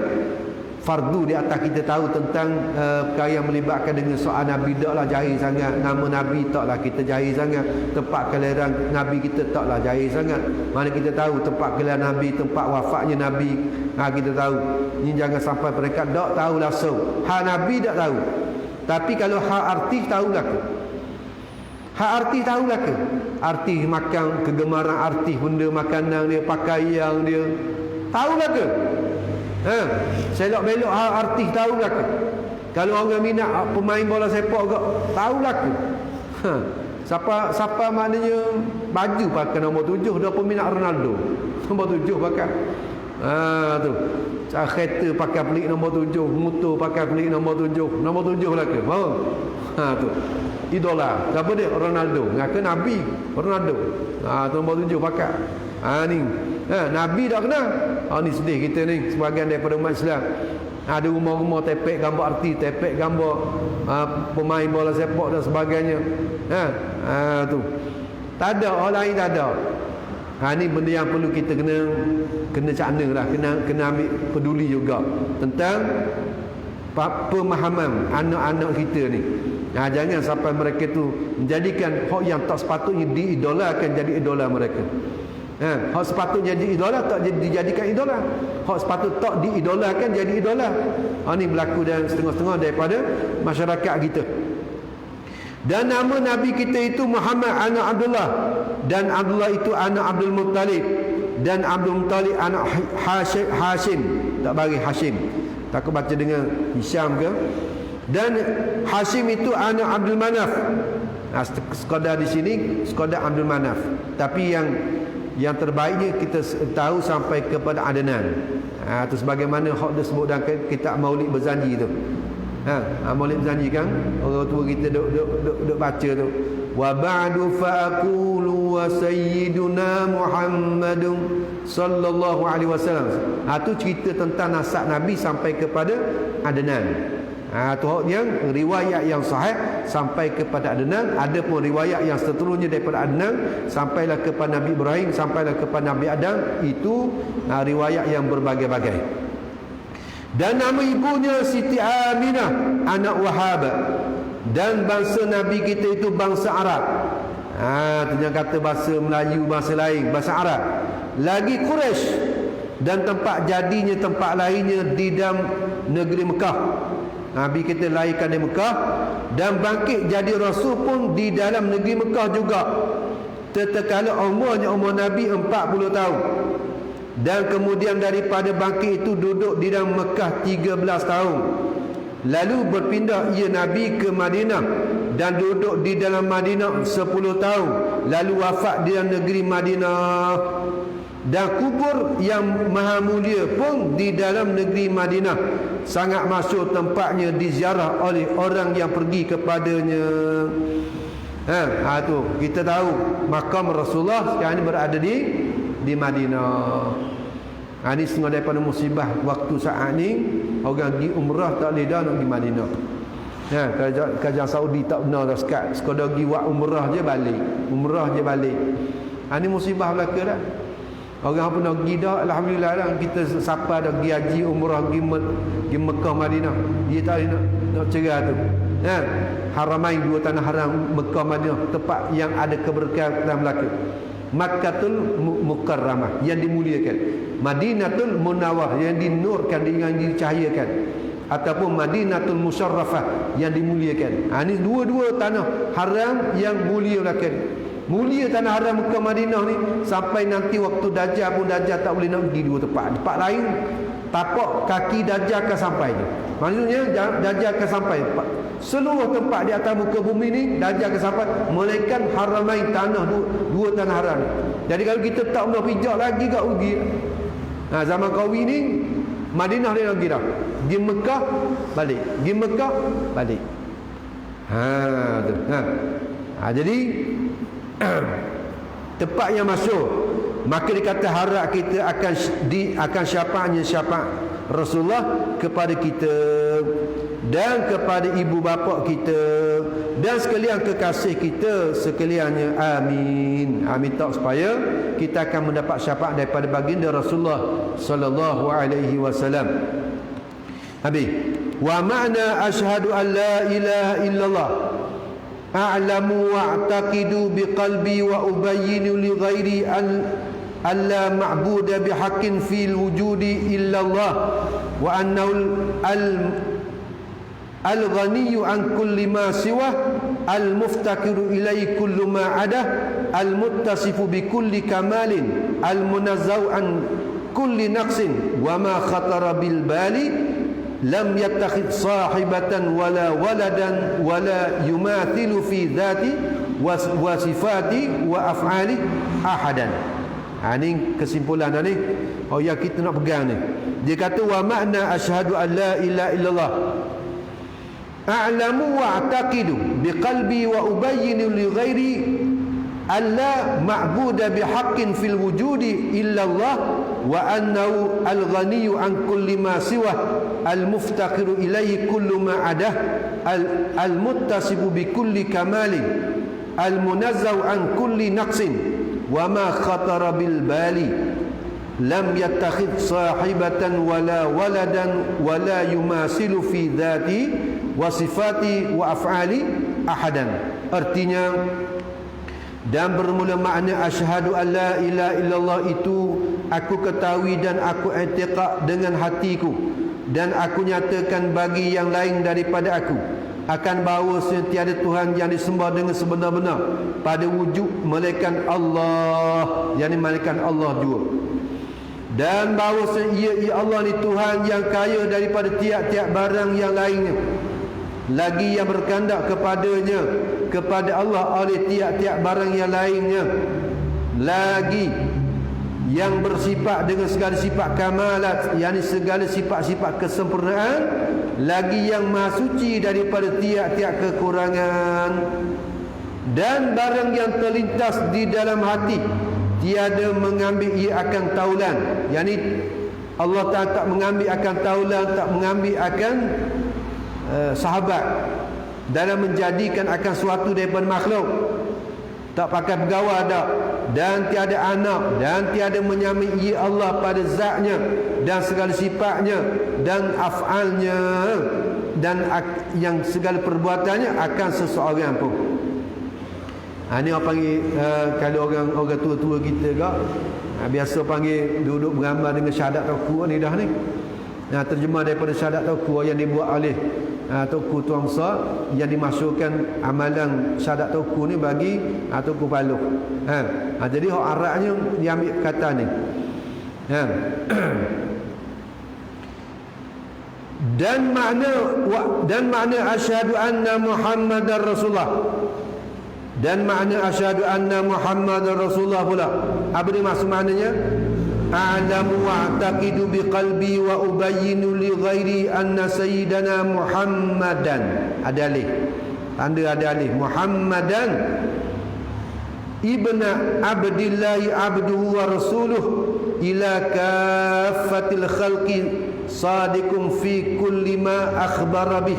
fardu di atas kita tahu tentang perkara yang melibatkan dengan soal Nabi. Taklah jahil sangat. Nama Nabi taklah kita jahil sangat. Tempat kelahiran Nabi kita taklah jahil sangat. Mana kita tahu tempat kelahiran Nabi, tempat wafatnya Nabi, kita tahu. Ini jangan sampai mereka tak tahu langsung. Hak Nabi tak tahu. Tapi kalau hak artis tahulah ke? Hak artis tahulah ke? Artis makan, kegemaran artis, benda makanan dia, pakaian dia, tahulah ke? Selok-belok hak artis tahulah ke? Kalau orang minat pemain bola sepak ke, tahulah ke? Siapa maknanya baju pakai nombor 7, dia peminat Ronaldo. Nombor 7 pakai. Tu. Kereta pakai pelik nombor 7, motor pakai pelik nombor 7. Nombor 7 lah ke? Tu. Idola. Siapa dia? Ronaldo. Ngaku Nabi Ronaldo. Nombor 7 pakai. Ni. Nabi tak kenal. Ni sedih kita ni sebahagian daripada umat Islam. Ada rumah-rumah tepek gambar artis, tepek gambar pemain bola sepak dan sebagainya. Tu. Tak ada, orang lain tak ada. Ni benda yang perlu kita kena cakna lah, kena ambil peduli juga tentang pemahaman anak-anak kita ni. Jangan sampai mereka tu menjadikan hak yang tak sepatutnya diidolakan jadi idola mereka. Hak sepatutnya jadi idola tak dijadikan idola. Hak sepatut tak diidolakan jadi idola. Ni berlaku dalam setengah-setengah daripada masyarakat kita. Dan nama Nabi kita itu Muhammad anak Abdullah, dan Abdullah itu anak Abdul Muttalib, dan Abdul Muttalib anak Hashim. Tak bagi Hashim, tak baca dengan Hisham ke. Dan Hashim itu anak Abdul Manaf. Sekadar di sini sekadar Abdul Manaf. Tapi yang terbaiknya kita tahu sampai kepada Adnan. Itu sebagaimana hak disebut dalam kitab Maulid Berzanji tu. Maulid Berzanji kan orang tua kita duk baca tu. Wa ba'du fa aqulu wa sayyiduna Muhammadun sallallahu alaihi wasallam. Tu cerita tentang nasab Nabi sampai kepada Adnan. Tu yang riwayat yang sahih sampai kepada Adnan. Ada pun riwayat yang seterusnya daripada Adnan sampailah kepada Nabi Ibrahim, sampailah kepada Nabi Adam. Itu riwayat yang berbagai-bagai. Dan nama ibunya Siti Aminah anak Wahab. Dan bangsa Nabi kita itu bangsa Arab. Jangan kata bahasa Melayu, bahasa lain, bahasa Arab. Lagi Quraisy. Dan tempat jadinya, tempat lainnya di dalam negeri Mekah. Nabi kita lahirkan di Mekah, dan bangkit jadi Rasul pun di dalam negeri Mekah juga. Tatkala umurnya umur Nabi 40 tahun. Dan kemudian daripada bangkit itu duduk di dalam Mekah 13 tahun. Lalu berpindah ia Nabi ke Madinah dan duduk di dalam Madinah 10 tahun, lalu wafat di dalam negeri Madinah. Dan kubur yang maha mulia pun di dalam negeri Madinah, sangat masyhur tempatnya diziarah oleh orang yang pergi kepadanya. Tu kita tahu makam Rasulullah sekarang ini berada di Madinah. Ini setengah daripada musibah waktu saat ni, orang pergi umrah tak boleh dah nak pergi Madinah. Kerajaan Saudi tak benar dah sekat, sekadar pergi buat umrah je balik, umrah je balik. Ini musibah belaka dah. Orang pun nak pergi dah, alhamdulillah lah, kita siapa dah pergi haji umrah pergi Mekah Madinah, dia tak boleh nak cerah tu. Haramain, dua tanah haram Mekah Madinah, tempat yang ada keberkatan belaka. Makkatul Mukarramah yang dimuliakan, Madinatul Munawwarah yang dinurkan, yang dicahayakan, ataupun Madinatul Musyarrafah yang dimuliakan. Ini dua-dua tanah haram yang mulia belaka. Mulia tanah haram Mekah Madinah ni, sampai nanti waktu Dajjal pun Dajjal tak boleh nak pergi dua tempat lain. Tapak kaki Dajjal akan sampai je. Maksudnya Dajjal akan sampai seluruh tempat di atas muka bumi ni, Dajjal akan sampai, melainkan haramain, tanah dua tanah haram. Jadi kalau kita tak nak pijak lagi kat rugi. Zaman Qawi ni Madinah dia lagi dah. Di Mekah balik, di Mekah balik. Jadi tempat yang masyhur, maka dikata harap kita akan syafaat Rasulullah kepada kita dan kepada ibu bapa kita dan sekalian kekasih kita sekaliannya. Amin. Amin tak, supaya kita akan mendapat syafaat daripada baginda Rasulullah sallallahu alaihi wasallam. Habis. Wa ma'na asyhadu an la ilaha illallah a'lamu wa'taqidu biqalbi wa ubayyinu li ghairi an la ma'buda bihaqqin fil wujudi illallah wa annahu al-ghaniyyu an kulli ma siwa al-muftakiru ilayhi kullu ma adah al-muttasifu bi kulli kamalin al-munazzau an kulli naqsin wa ma khatara bil bali lam yattakhid sahibatan wala waladan wala yumathilu fi dhati wa sifati wa af'ali ahadan. Ini kesimpulan ni yang kita nak pegang ni. Dia kata wa makna asyhadu an la ilaha illallah a'lamu wa a'taqidu biqalbi wa ubayyinu li ghairi alla ma'buda bihaqqin fil wujudi illallah wa annahu al-ghaniyyu an kulli ma siwa al-muftaqiru ilayhi kullu ma adah al-muttasibu bi kulli kamalin al-munazzau an kulli naqsin wa ma khatara bil bali lam yattakhid sahibatan wala waladan wala yumasilu fi dhati wa sifati wa af'ali ahadan. Artinya, dan bermula makna asyhadu an la ilaha illallah itu aku ketahui dan aku i'tiqad dengan hatiku dan aku nyatakan bagi yang lain daripada aku akan bahawa tiada Tuhan yang disembah dengan sebenar-benar pada wujud melainkan Allah, yakni melainkan Allah juga, dan bahawa ia Allah ni Tuhan yang kaya daripada tiap-tiap barang yang lainnya, lagi yang berkandak kepada Allah oleh tiap-tiap barang yang lainnya, lagi yang bersifat dengan segala sifat kamalat, yakni segala sifat-sifat kesempurnaan, lagi yang maha suci daripada tiap-tiap kekurangan, dan barang yang terlintas di dalam hati tiada mengambil ia akan taulan, yakni Allah tak mengambil akan taulan, tak mengambil akan sahabat dalam menjadikan akan suatu daripada makhluk, tak pakai pegawai dah, dan tiada anak, dan tiada menyamai ia Allah pada zatnya dan segala sifatnya dan af'alnya dan yang segala perbuatannya akan seseorang pun. Ini orang panggil kalau orang tua-tua kita biasa panggil duduk bergambar dengan syahadat tauku ni dah ni. Terjemah daripada syahadat tauku yang dibuat oleh Tauku Tuan Besar, yang dimasukkan amalan syahadat tauku ni bagi Tauku Paluh. Jadi hak Arabnya dia ambil kata ni. Dan makna asyhadu anna Muhammadar Rasulullah. Dan makna asyhadu anna Muhammadar Rasulullah pula. Apa dia maksud maknanya? A'lamu wa'taqidu biqalbi wa ubayyinu li ghairi anna sayyidana Muhammadan. Ada alif. Tanda ada alif. Muhammadan ibna abdillahi abduhu wa rasuluh ila kaffatil khalqi sadiqun fi kulli ma akhbara bih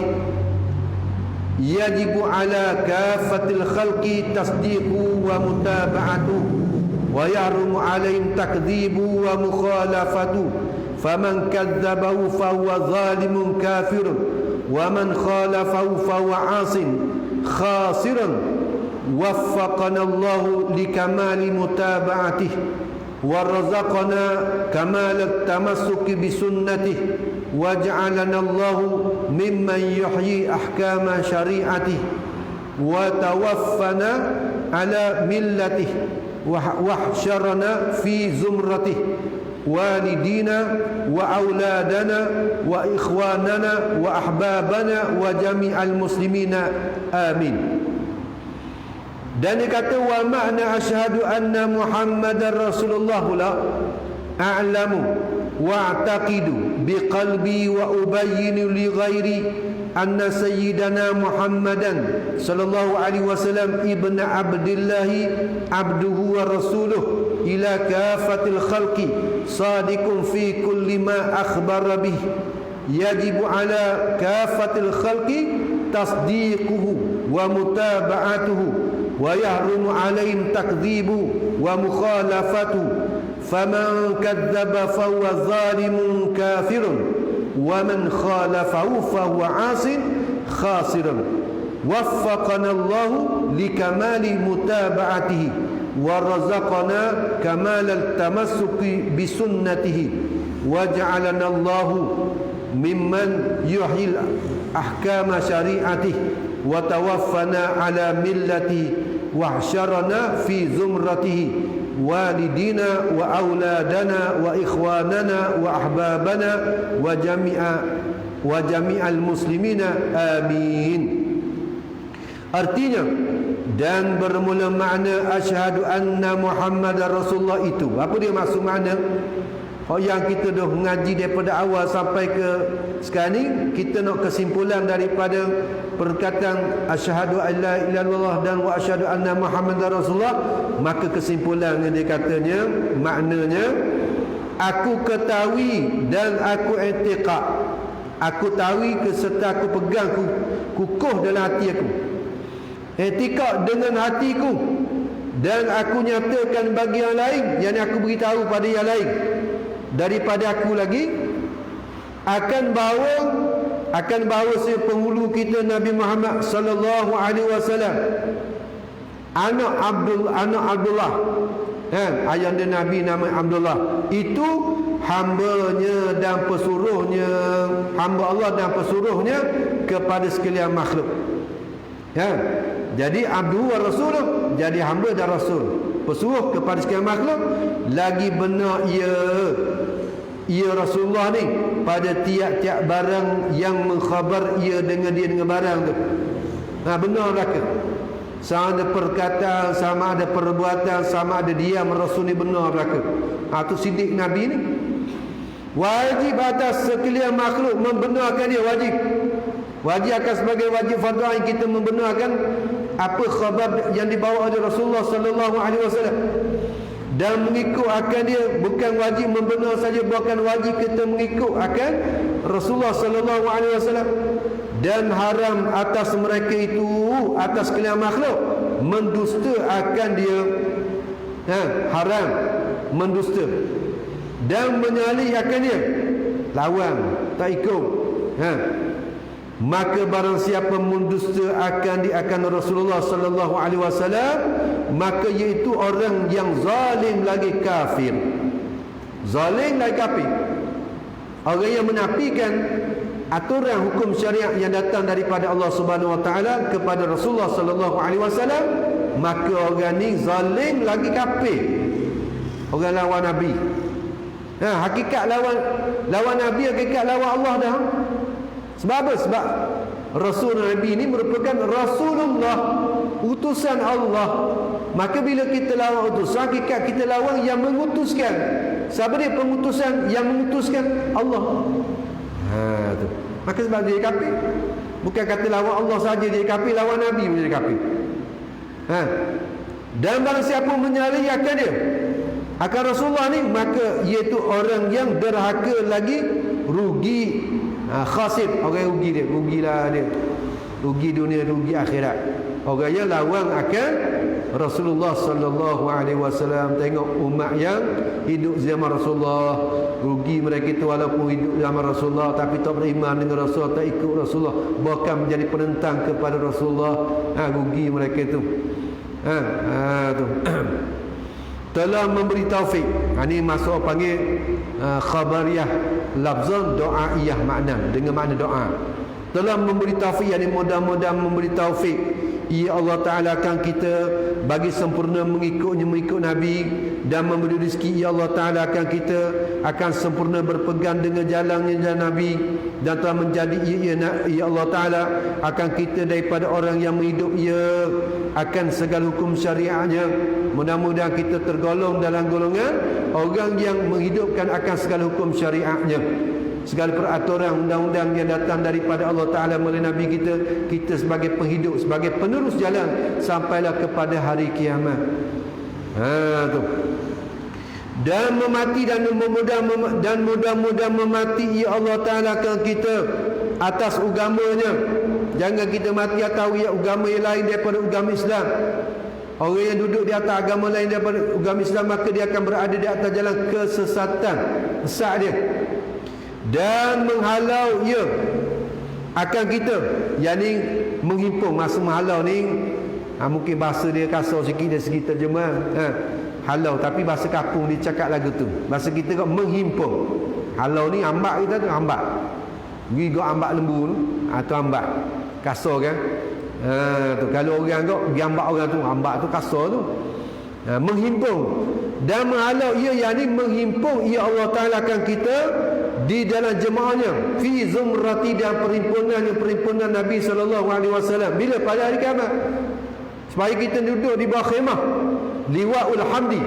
yajibu ala kaffatil khalqi tasdiqu wa mutaba'atu wa yahrumu alaihim takdzibu wa mukhalafatu faman kadzabahu fahuwa zalimun kafirun wa man khalafahu fahuwa asin khasirun وفقنا الله لكمال متابعته ورزقنا كمال التمسك بسنته وجعلنا الله ممن يحيي أحكام شريعته وتوفنا على ملته واحشرنا في زمرته والدينا وأولادنا وإخواننا وأحبابنا وجميع المسلمين آمين. Dan dia kata wa makna asyhadu anna Muhammadar Rasulullah pula a'lamu wa'taqidu biqalbi wa ubayyinu li ghairi anna sayyidana Muhammadan sallallahu alaihi wasallam ibn Abdullah abduhu wa rasuluh ila kafatil khalqi sadiqun fi kulli ma akhbara bih yajibu ala kafatil khalqi tasdiquhu wa mutaba'atuhu ويحرم عليهم تكذيبه ومخالفته فمن كذب فهو ظالم كافر ومن خالفه فهو عاص خاسر وفقنا الله لكمال متابعته ورزقنا كمال التمسك بسنته وجعلنا الله ممن يحيي أحكام شريعته وتوفنا على ملته واحشرنا في زمرته والدينا وأولادنا وإخواننا وأحبابنا وجميع المسلمين آمين. Artinya dan bermula makna asyhadu anna Muhammadar Rasulullah itu. Apa dia maksud makna? Yang kita dah mengaji daripada awal sampai ke sekarang ni, kita nak kesimpulan daripada perkataan asyhadu an la ilaha illallah dan wa asyhadu anna Muhammadar Rasulullah. Maka kesimpulannya dia katanya, maknanya aku ketahui dan aku i'tiqad. Aku tahu serta aku pegang, kukuh dalam hati aku. I'tiqad dengan hatiku, dan aku nyatakan bagi yang lain, yang aku beritahu pada yang lain daripada aku lagi, akan bawa si penghulu kita Nabi Muhammad sallallahu alaihi wasallam, anak Abdullah, ayahanda Nabi nama Abdullah, itu hambanya dan pesuruhnya, hamba Allah dan pesuruhnya kepada sekalian makhluk. Jadi Abdu wa Rasuluh, jadi hamba dan Rasul, pesuruh kepada sekalian makhluk. Lagi benar ia Rasulullah ni pada tiap-tiap barang yang mengkhabar ia dengan barang tu. Benar belaka. Sama ada perkataan, sama ada perbuatan, sama ada diam Rasul ni benar belaka. Tu sidik Nabi ni. Wajib atas sekalian makhluk membenarkan dia, wajib. Wajib akan sebagai wajib fardu ain kita membenarkan apa khabar yang dibawa oleh Rasulullah sallallahu alaihi wasallam, dan mengikut akan dia. Bukan wajib membenar saja, bukan wajib kita mengikut akan Rasulullah sallallahu alaihi wasallam, dan haram atas mereka itu, atas sekalian makhluk, mendusta akan dia. Haram mendusta dan menyalih akan dia, lawan, tak ikut. Maka barang siapa mendusta akan Rasulullah sallallahu alaihi wasallam, maka iaitu orang yang zalim lagi kafir. Zalim lagi kafir. Orang yang menafikan aturan hukum syariat yang datang daripada Allah Subhanahu wa taala kepada Rasulullah sallallahu alaihi wasallam, maka orang ni zalim lagi kafir. Orang lawan Nabi. Hakikat lawan Nabi, hakikat lawan Allah dah. Sebab apa? Sebab Rasul Nabi ini merupakan Rasulullah, utusan Allah. Maka bila kita lawan utusan, hakikat kita lawan yang mengutuskan. Siapa dia pengutusan? Yang mengutuskan Allah. Tu. Maka sebab dia kafir. Bukan kata lawan Allah saja dia kafir, lawan Nabi pun dia kafir. Dan barang siapa menyalahkan dia akan Rasulullah ni, maka iaitu orang yang derhaka lagi rugi, khasir. Orang rugi dia, rugilah dia. Rugi dunia, rugi akhirat. Orang yang lawan akan Rasulullah sallallahu alaihi wasallam. Tengok umat yang hidup zaman Rasulullah, rugi mereka itu walaupun hidup zaman Rasulullah tapi tak beriman dengan Rasulullah, tak ikut Rasulullah, bahkan menjadi penentang kepada Rasulullah. Rugi mereka itu. Tu. Telah memberi taufik. Ini masuk panggil khabariyah lafzan doaiyah, makna dengan makna doa. Telah memberi taufik, yakni mudah-mudahan memberi taufik. Ya Allah Ta'ala akan kita bagi sempurna mengikutnya, mengikut Nabi, dan memberi rezeki. Ya Allah Ta'ala akan kita akan sempurna berpegang dengan jalannya jalan Nabi, dan telah menjadi ya Allah Ta'ala akan kita daripada orang yang menghidup ia akan segala hukum syariahnya. Mudah-mudahan kita tergolong dalam golongan orang yang menghidupkan akan segala hukum syariahnya, segala peraturan undang-undang yang datang daripada Allah Ta'ala melalui Nabi kita. Kita sebagai penghidup, sebagai penerus jalan sampailah kepada hari kiamat. Tu. Dan memati dan mudah-mudahan memati ya Allah Ta'ala akan kita atas agamanya. Jangan kita mati atas agama yang lain daripada agama Islam. Orang yang duduk di atas agama lain daripada agama Islam, maka dia akan berada di atas jalan kesesatan besar dia. Dan menghalau ia akan kita, yakni menghimpun. Masa menghalau ni mungkin bahasa dia kasar sikit dari segi terjemah. Halau, tapi bahasa kampung dia cakap lagu tu. Bahasa kita kau menghimpun. Halau ni ambak, kita tu ambak. Gigo ambak lembu tu, tu ambak. Kasar kan? Tu kalau orang kau pergi ambak orang tu, ambak tu kasar tu. Menghimpun dan menghalau ia, yakni menghimpun ia Allah Ta'ala akan kita di dalam jemaahnya, fi zumrati, dan perhimpunan Nabi sallallahu alaihi wasallam. Bila? Pada hari kiamat. Supaya kita duduk di bawah khemah liwaul hamdi,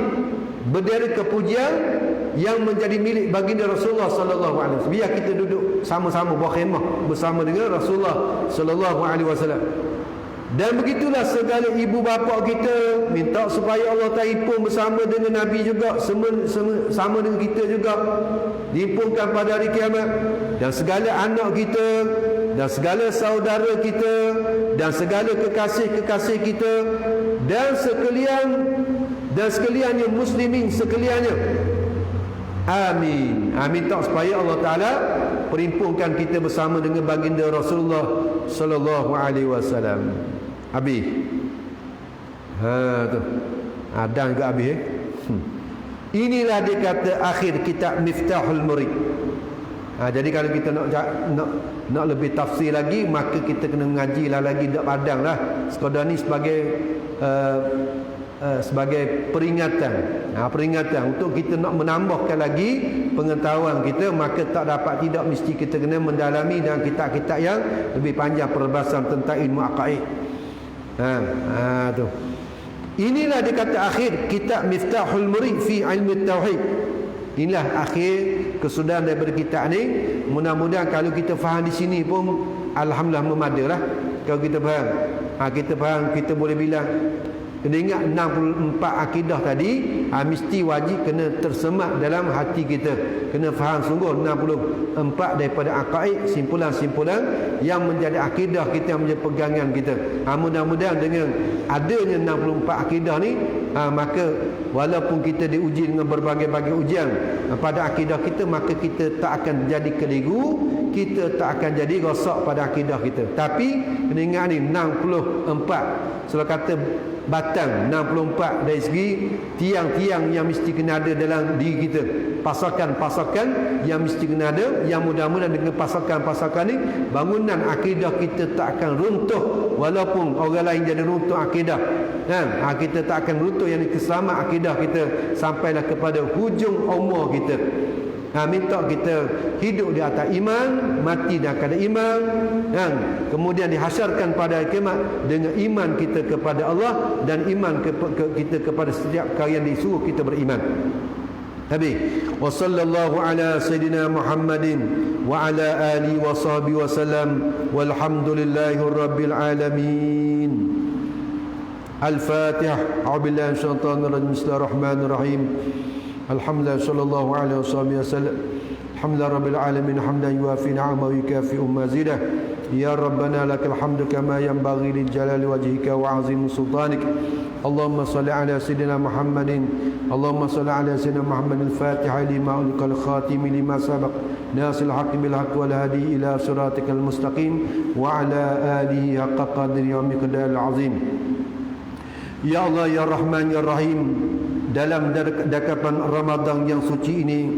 bendera kepujian yang menjadi milik baginda Rasulullah sallallahu alaihi wasallam. Biar kita duduk sama-sama bawah khemah bersama dengan Rasulullah sallallahu alaihi wasallam. Dan begitulah segala ibu bapa kita minta supaya Allah terhimpun bersama dengan Nabi juga, sama dengan kita juga, dihimpunkan pada hari kiamat. Dan segala anak kita, dan segala saudara kita, dan segala kekasih-kekasih kita, dan sekaliannya muslimin sekaliannya. Amin. Amin. Tak supaya Allah Ta'ala perhimpunkan kita bersama dengan baginda Rasulullah sallallahu alaihi wasallam. Habis. Tu. Dan juga habis. Inilah dia kata akhir kitab Miftahul Murid. Jadi kalau kita nak lebih tafsir lagi, maka kita kena mengajilah lagi dak padang lah. Sekadar ni sebagai peringatan. Peringatan untuk kita nak menambahkan lagi pengetahuan kita, maka tak dapat tidak mesti kita kena mendalami dalam kitab-kitab yang lebih panjang perbahasan tentang ilmu aqaid. Tu. Inilah dia kata akhir kitab Miftahul Murid fi ilmi tauhid. Inilah akhir kesudahan daripada kitab ni. Mudah-mudahan kalau kita faham di sini pun alhamdulillah memadalah. Kalau kita faham, kita boleh bilang, kena ingat 64 akidah tadi mesti wajib kena tersemat dalam hati kita. Kena faham sungguh 64 daripada aqaid, simpulan-simpulan yang menjadi akidah kita, yang menjadi pegangan kita. Mudah-mudahan dengan adanya 64 akidah ni, maka walaupun kita diuji dengan berbagai-bagai ujian pada akidah kita, maka kita tak akan jadi keliru, kita tak akan jadi rosak pada akidah kita. Tapi kena ingat ni 64. Kalau kata batang 64 dari segi tiang-tiang yang mesti kena ada dalam diri kita, pasakan-pasakan yang mesti kena ada, yang mudah-mudahan dengan pasakan-pasakan ni bangunan akidah kita tak akan runtuh. Walaupun orang lain jadi runtuh akidah, kita tak akan runtuh, yang ini keselamat akidah kita sampailah kepada hujung umur kita. Minta kita hidup di atas iman, mati dalam keadaan iman, dan kemudian dihasyarkan pada kiamat dengan iman kita kepada Allah dan iman kita kepada setiap kali yang disuruh kita beriman. Habis. Wa sallallahu ala sayyidina Muhammadin wa ala alihi wa sahbihi wa sallam walhamdulillahi rabbil alamin. Al-Fatihah. A'udzubillahi minasyaitonir rajim. Bismillahirrahmanirrahim. Alhamdulillah sallallahu alaihi wasallam. Alhamdulillah rabbil alamin hamdan yuafi ni'amahu wa yukafi mazidah. Ya Rabbana lakal hamdu kama yanbaghi li jalali wajhika wa 'azimi sultanik. Allahumma salli ala sayyidina Muhammadin. Allahumma salli ala sayyidina Muhammadin al-Fatihah lima ulqal khatim lima sabaq nasil haqqi bil haqq wal hadi ila siratikal mustaqim wa ala alihi haqqa qadri wa miqdaril 'azim. Ya Allah ya Rahman ya Rahim, dalam dekapan Ramadan yang suci ini,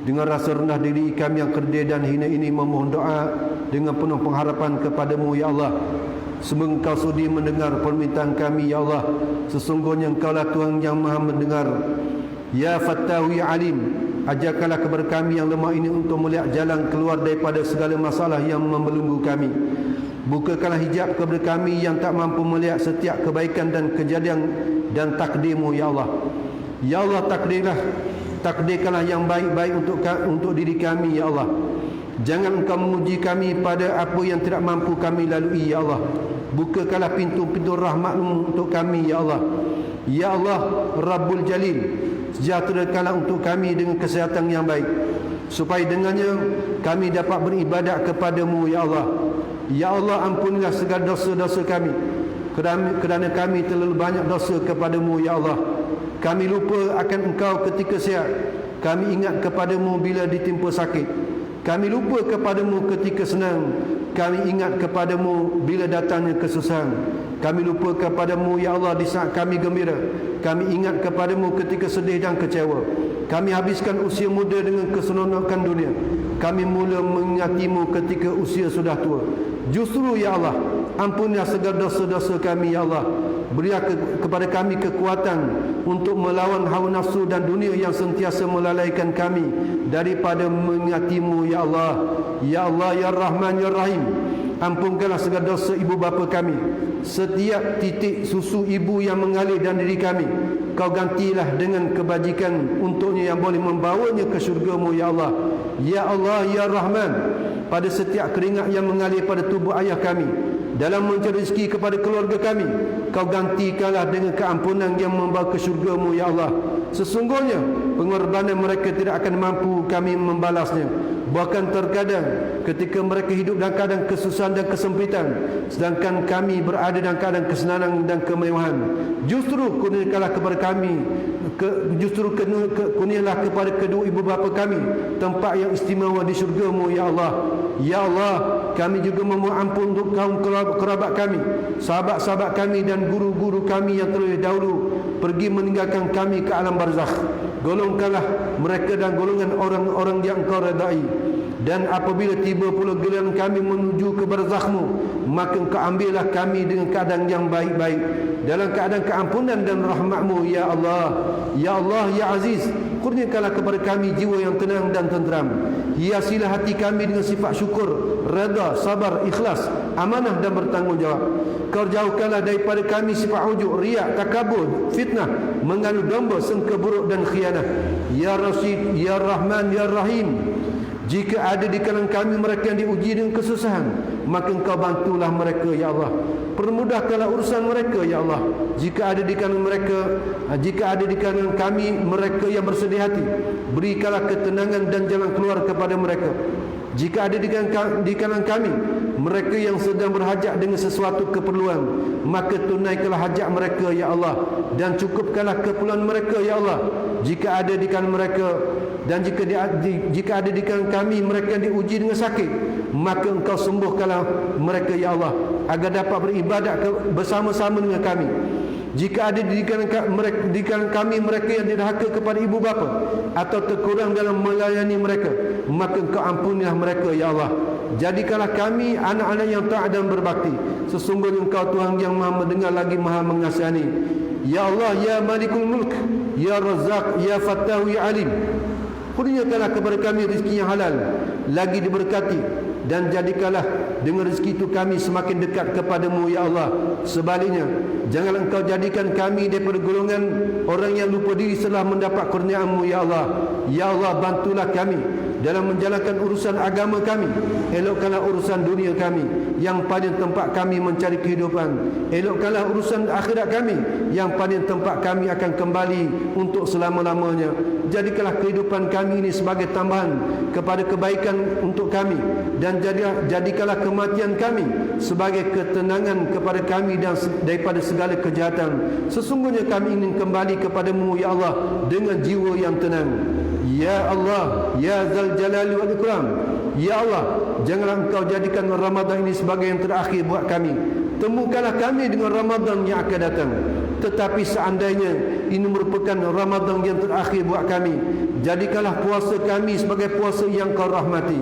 dengan rasa rendah diri kami yang kerdil dan hina ini memohon doa dengan penuh pengharapan kepadamu ya Allah. Semoga Engkau sudi mendengar permintaan kami ya Allah. Sesungguhnya Engkaulah Tuhan yang Maha mendengar. Ya Fattahu ya Alim, ajarkanlah kepada kami yang lemah ini untuk melihat jalan keluar daripada segala masalah yang membelenggu kami. Bukakanlah hijab kepada kami yang tak mampu melihat setiap kebaikan dan kejadian dan takdirmu ya Allah. Ya Allah, takdirkanlah yang baik-baik untuk diri kami ya Allah. Jangan Engkau menguji kami pada apa yang tidak mampu kami lalui ya Allah. Bukakanlah pintu-pintu rahmat-Mu untuk kami ya Allah. Ya Allah Rabbul Jalil, sejahterakanlah untuk kami dengan kesihatan yang baik, supaya dengannya kami dapat beribadat kepadamu ya Allah. Ya Allah, ampunilah segala dosa-dosa kami, kerana kami terlalu banyak dosa kepadamu ya Allah. Kami lupa akan Engkau ketika sihat. Kami ingat kepadamu bila ditimpa sakit. Kami lupa kepadamu ketika senang. Kami ingat kepadamu bila datangnya kesusahan. Kami lupa kepadamu ya Allah di saat kami gembira. Kami ingat kepadamu ketika sedih dan kecewa. Kami habiskan usia muda dengan keseronokan dunia. Kami mula mengingatimu ketika usia sudah tua. Justru ya Allah, ampunilah segala dosa-dosa kami ya Allah. Berilah kepada kami kekuatan untuk melawan hawa nafsu dan dunia yang sentiasa melalaikan kami daripada mengingatimu ya Allah. Ya Allah ya Rahman ya Rahim, ampunkanlah segala dosa ibu bapa kami. Setiap titik susu ibu yang mengalir dalam diri kami, Kau gantilah dengan kebajikan untuknya yang boleh membawanya ke syurga-Mu ya Allah. Ya Allah ya Rahman, pada setiap keringat yang mengalir pada tubuh ayah kami dalam mencari rezeki kepada keluarga kami, Kau gantikanlah dengan keampunan yang membawa ke syurga-Mu ya Allah. Sesungguhnya pengorbanan mereka tidak akan mampu kami membalasnya. Bahkan terkadang ketika mereka hidup dalam keadaan kesusahan dan kesempitan, sedangkan kami berada dalam keadaan kesenangan dan kemewahan, justru kurniakanlah kepada kami, kurnialah kepada kedua ibu bapa kami tempat yang istimewa di syurga-Mu ya Allah. Ya Allah, kami juga memohon ampun untuk kaum kerabat kami, sahabat-sahabat kami dan guru-guru kami yang terlebih dahulu pergi meninggalkan kami ke alam barzakh. Golongkanlah mereka dan golongan orang-orang yang Engkau redai. Dan apabila tiba pula giliran kami menuju ke barzakh-Mu, maka Engkau ambillah kami dengan keadaan yang baik-baik, dalam keadaan keampunan dan rahmat-Mu ya Allah. Ya Allah ya Aziz, kurniakanlah kepada kami jiwa yang tenang dan tenteram. Hiasilah hati kami dengan sifat syukur, redha, sabar, ikhlas, amanah dan bertanggungjawab. Kau jauhkanlah daripada kami sifat ujub, riak, takabur, fitnah, mengadu domba, sangka buruk dan khianat. Ya Rasyid, Ya Rahman, Ya Rahim, jika ada di kalangan kami mereka yang diuji dengan kesusahan, maka Engkau bantulah mereka ya Allah. Permudahkanlah urusan mereka ya Allah. Jika ada di kalangan kami mereka yang bersedih hati, berikanlah ketenangan dan jalan keluar kepada mereka. Jika ada di kalangan kami mereka yang sedang berhajat dengan sesuatu keperluan, maka tunaikanlah hajat mereka ya Allah, dan cukupkanlah keperluan mereka ya Allah. Jika ada di kalangan mereka dan jika ada di kalangan kami mereka yang diuji dengan sakit, maka Engkau sembuhkanlah mereka ya Allah, agar dapat beribadat bersama-sama dengan kami. Jika ada di kalangan kami mereka yang dirhaka kepada ibu bapa atau terkurang dalam melayani mereka, maka Engkau ampunilah mereka ya Allah. Jadikanlah kami anak-anak yang taat dan berbakti. Sesungguhnya Engkau Tuhan yang Maha mendengar lagi Maha mengasihani. Ya Allah ya Malikul Mulk, Ya Razzaq, Ya Fattahu, Ya Alim, Kurniakanlah kepada kami rezeki yang halal, lagi diberkati, dan jadikanlah dengan rezeki itu kami semakin dekat kepadamu ya Allah. Sebaliknya, janganlah engkau jadikan kami daripada golongan orang yang lupa diri setelah mendapat kurniaanmu ya Allah. Ya Allah, bantulah kami dalam menjalankan urusan agama kami. Elokkanlah urusan dunia kami, yang paling tempat kami mencari kehidupan. Elokkanlah urusan akhirat kami, yang paling tempat kami akan kembali untuk selama-lamanya. Jadikanlah kehidupan kami ini sebagai tambahan kepada kebaikan untuk kami, dan jadikanlah kematian kami sebagai ketenangan kepada kami dan daripada segala kejahatan. Sesungguhnya kami ingin kembali kepadamu ya Allah dengan jiwa yang tenang. Ya Allah, Ya Zal Jalali wal Ikram, ya Allah, janganlah engkau jadikan Ramadan ini sebagai yang terakhir buat kami. Temukanlah kami dengan Ramadan yang akan datang. Tetapi seandainya ini merupakan Ramadan yang terakhir buat kami, jadikanlah puasa kami sebagai puasa yang kau rahmati.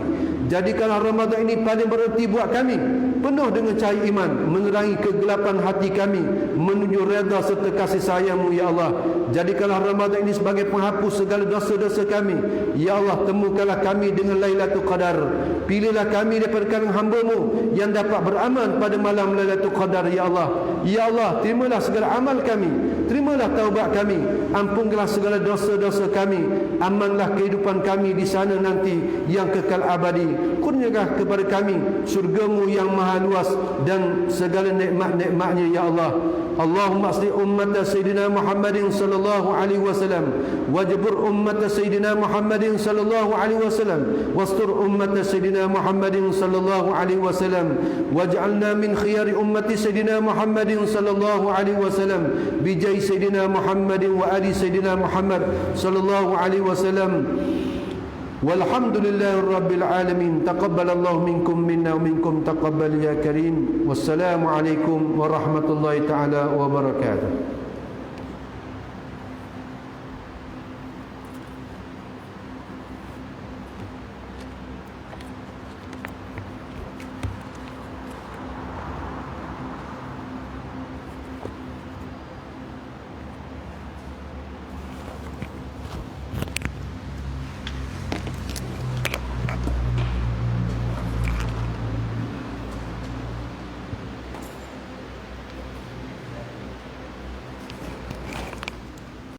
Jadikanlah Ramadan ini paling bererti buat kami, penuh dengan cahaya iman, menerangi kegelapan hati kami, menuju redha serta kasih sayang-Mu ya Allah. Jadikanlah Ramadan ini sebagai penghapus segala dosa-dosa kami. Ya Allah, temukanlah kami dengan Lailatul Qadar. Pilihlah kami daripada kalangan hamba-Mu yang dapat beramal pada malam Lailatul Qadar ya Allah. Ya Allah, terimalah segala amal kami, terimalah taubat kami, ampunkanlah segala dosa-dosa kami, amanlah kehidupan kami di sana nanti yang kekal abadi. Kurniakanlah kepada kami surga-Mu yang maha luas dan segala nikmat-nikmatnya ya Allah. Allahumma asli ummat Sayyidina Muhammadin sallallahu alaihi wasallam, wajbur ummat Sayyidina Muhammadin sallallahu alaihi wasallam, wastur ummat Sayyidina Muhammadin sallallahu alaihi wasallam, waj'alna min khiyari ummati Sayyidina Muhammadin sallallahu alaihi wasallam, bijai Sayyidina Muhammadin wa ali Sayyidina Muhammad sallallahu alaihi wasallam. Walhamdulillahi rabbil alamin. Taqabbalallahu minkum minna wa minkum taqabbal ya karim. Wassalamu alaikum warahmatullahi taala wabarakatuh.